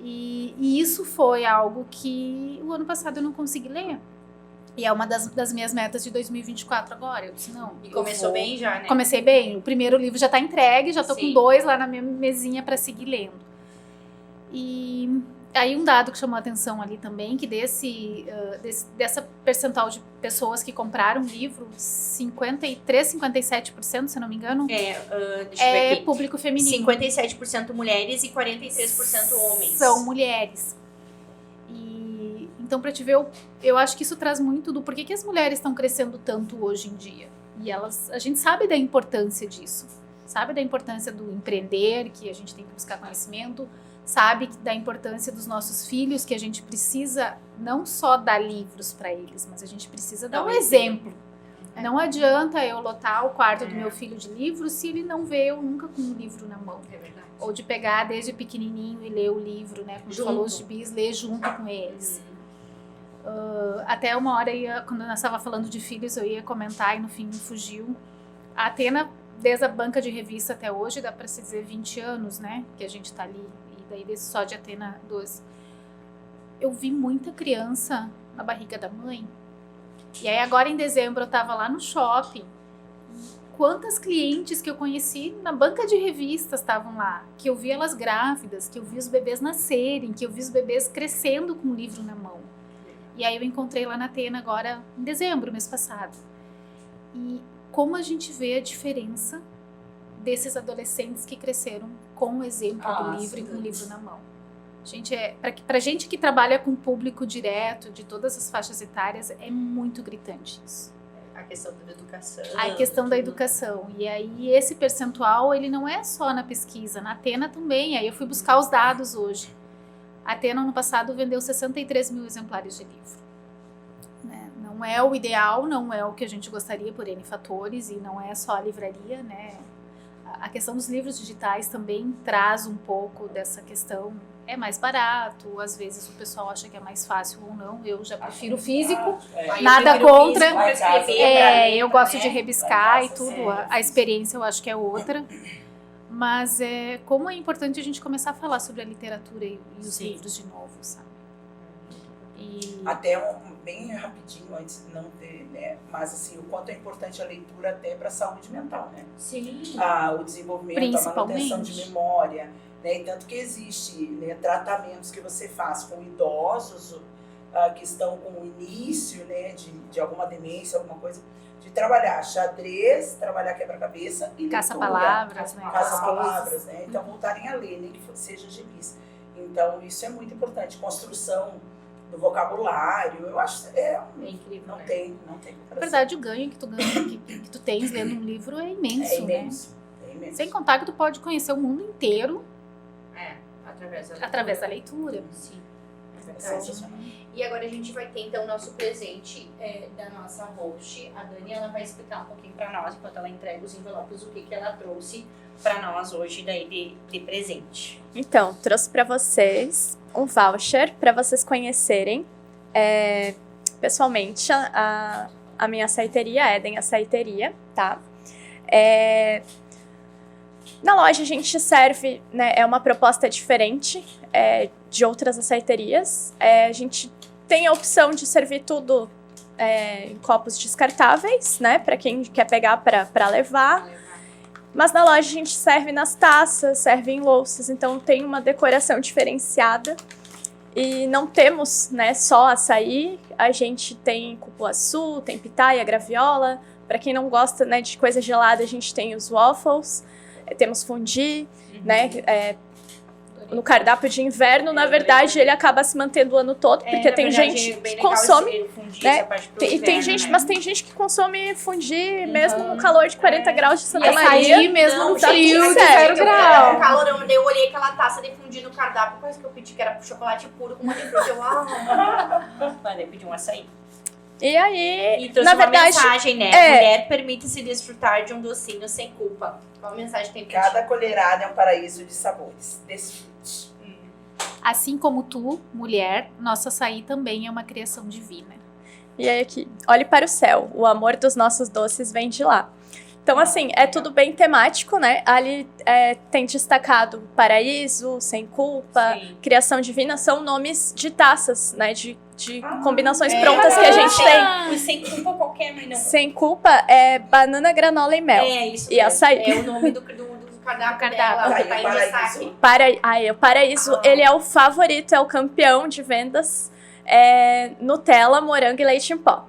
E isso foi algo que o ano passado eu não consegui ler. E é uma das minhas metas de 2024 agora. Eu disse, não. E começou bem já, né? Comecei bem. O primeiro livro já tá entregue, já tô com 2 lá na minha mesinha para seguir lendo. E aí um dado que chamou a atenção ali também, que dessa percentual de pessoas que compraram o livro, 57%, se não me engano, deixa eu ver aqui. Público feminino. 57% mulheres e 43% homens. São mulheres. Então, para te ver, eu acho que isso traz muito do porquê que as mulheres estão crescendo tanto hoje em dia. E a gente sabe da importância disso. Sabe da importância do empreender, que a gente tem que buscar conhecimento. Sabe da importância dos nossos filhos, que a gente precisa não só dar livros para eles, mas a gente precisa dar um exemplo. Não adianta eu lotar o quarto do meu filho de livros se ele não vê eu nunca com um livro na mão. É verdade. Ou de pegar desde pequenininho e ler o livro, né? Como tu falou, os gibis, ler junto com eles. Até uma hora, quando nós estava falando de filhos, eu ia comentar e no fim me fugiu. A Atena, desde a banca de revista até hoje, dá para se dizer 20 anos, né? Que a gente tá ali. E daí só de Atena 12. Eu vi muita criança na barriga da mãe. E aí agora em dezembro eu tava lá no shopping. Quantas clientes que eu conheci na banca de revistas estavam lá. Que eu vi elas grávidas, que eu vi os bebês nascerem, que eu vi os bebês crescendo com o livro na mão. E aí eu encontrei lá na Atena agora em dezembro, mês passado. E como a gente vê a diferença desses adolescentes que cresceram com o exemplo do livro e com o livro na mão. Gente, pra gente que trabalha com público direto, de todas as faixas etárias, é muito gritante isso. A questão da educação. A questão da educação. E aí esse percentual, ele não é só na pesquisa, na Atena também. Aí eu fui buscar os dados hoje. A Atena, ano passado, vendeu 63 mil exemplares de livro. Né? Não é o ideal, não é o que a gente gostaria por N fatores, e não é só a livraria, né? A questão dos livros digitais também traz um pouco dessa questão. É mais barato, às vezes o pessoal acha que é mais fácil ou não. Eu já prefiro físico, nada contra. Eu gosto de rebiscar e tudo, a experiência eu acho que é outra. Mas como é importante a gente começar a falar sobre a literatura e os livros de novo, sabe? Até bem rapidinho, antes de não ter, né? Mas assim, o quanto é importante a leitura até para a saúde mental, né? Sim. O desenvolvimento, a manutenção de memória, né? E tanto que existe, né, tratamentos que você faz com idosos que estão com o início, né, de alguma demência, alguma coisa, de trabalhar xadrez, trabalhar quebra-cabeça e caça-palavras, né? Caça-palavras, né? Então voltarem a ler, nem que seja gibis. Então isso é muito importante. Construção do vocabulário, eu acho incrível. Não tem comparação. Na verdade, o ganho que tu tens lendo um livro é imenso, né? É imenso. Sem contar que tu pode conhecer o mundo inteiro através da leitura. Sim, é verdade. E agora a gente vai ter, então, o nosso presente da nossa host. A Dani, ela vai explicar um pouquinho para nós, enquanto ela entrega os envelopes, o que ela trouxe para nós hoje daí de presente. Então, trouxe para vocês um voucher para vocês conhecerem pessoalmente a minha açaiteria, Eden Açaiteria, tá? Na loja a gente serve, né, é uma proposta diferente de outras açaiterias. A gente tem a opção de servir tudo em copos descartáveis, né, para quem quer pegar para levar. Mas na loja a gente serve nas taças, serve em louças, então tem uma decoração diferenciada. E não temos, né, só açaí, a gente tem cupuaçu, tem pitaia, graviola. Para quem não gosta, né, de coisa gelada, a gente tem os waffles, temos fondue, né, no cardápio de inverno, na verdade, ele acaba se mantendo o ano todo, porque tem gente que consome, né, e tem gente, mas tem gente que consome fondue mesmo no calor de 40 graus de Santa Maria. Açaí mesmo no frio de 0 grau. No calorão, eu olhei aquela taça de fondue no cardápio, quase que eu pedi que era chocolate puro com uma de fruta. Mas eu pedi um açaí. E aí, e trouxe na uma verdade, mensagem, né? Mulher permite-se desfrutar de um docinho sem culpa. Qual mensagem tem pra ti? Cada colherada é um paraíso de sabores. Desfrute. Assim como tu, mulher, nosso açaí também é uma criação divina. E aí aqui, olhe para o céu, o amor dos nossos doces vem de lá. Então, assim, é tudo bem temático, né? Ali tem destacado Paraíso, Sem Culpa, Criação Divina, são nomes de taças, né? De combinações prontas que a gente tem. O Sem Culpa qualquer, mas não. Sem Culpa é banana, granola e mel. Isso. E açaí. É o nome do cardápio dela, que tá em destaque. O Paraíso, ele é o favorito, é o campeão de vendas. Nutella, morango e leite em pó.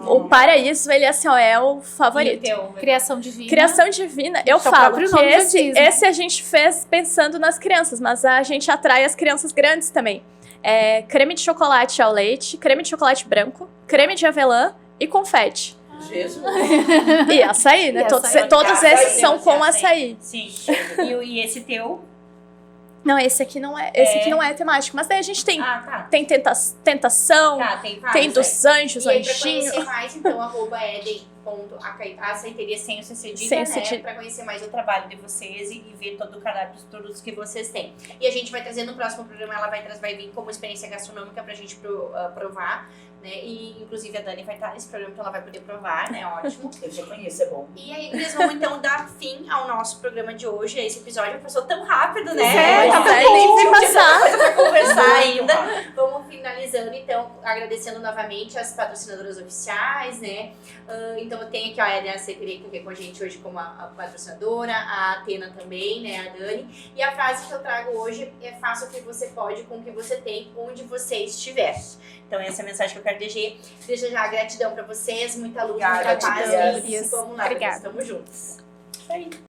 O Paraíso, ele assim, é o favorito. Criação Divina. Criação Divina, eu falo que esse a gente fez pensando nas crianças, mas a gente atrai as crianças grandes também. Creme de chocolate ao leite, creme de chocolate branco, creme de avelã e confete. Jesus. E açaí, né? Todos esses são com açaí. Sim. E esse teu? Não, esse aqui não é temático. Mas daí a gente tem, tem tentação, tem dos anjos, anjinho. Pra conhecer mais, então, @eden.açaiteria sem o CC, né? Pra conhecer mais o trabalho de vocês e ver todo o cardápio dos produtos que vocês têm. E a gente vai trazer no próximo programa, ela vai vir como experiência gastronômica pra gente provar. Né? E, inclusive, a Dani vai estar nesse programa, então ela vai poder provar, né? Ótimo. Eu já conheço, é bom. E aí, eles vão, então, dar fim ao nosso programa de hoje. Esse episódio passou tão rápido, né? Nem passar. Coisa pra conversar ainda. Vamos finalizando, então, agradecendo novamente as patrocinadoras oficiais, né? Então, eu tenho aqui a Eden Açaiteria, que veio com a gente hoje como a patrocinadora, a Atena também, né? A Dani. E a frase que eu trago hoje é: faça o que você pode com o que você tem, onde você estiver. Então, essa é a mensagem que eu quero desejar gratidão pra vocês, muita luz, muita paz. E vamos lá, estamos juntos. Isso aí.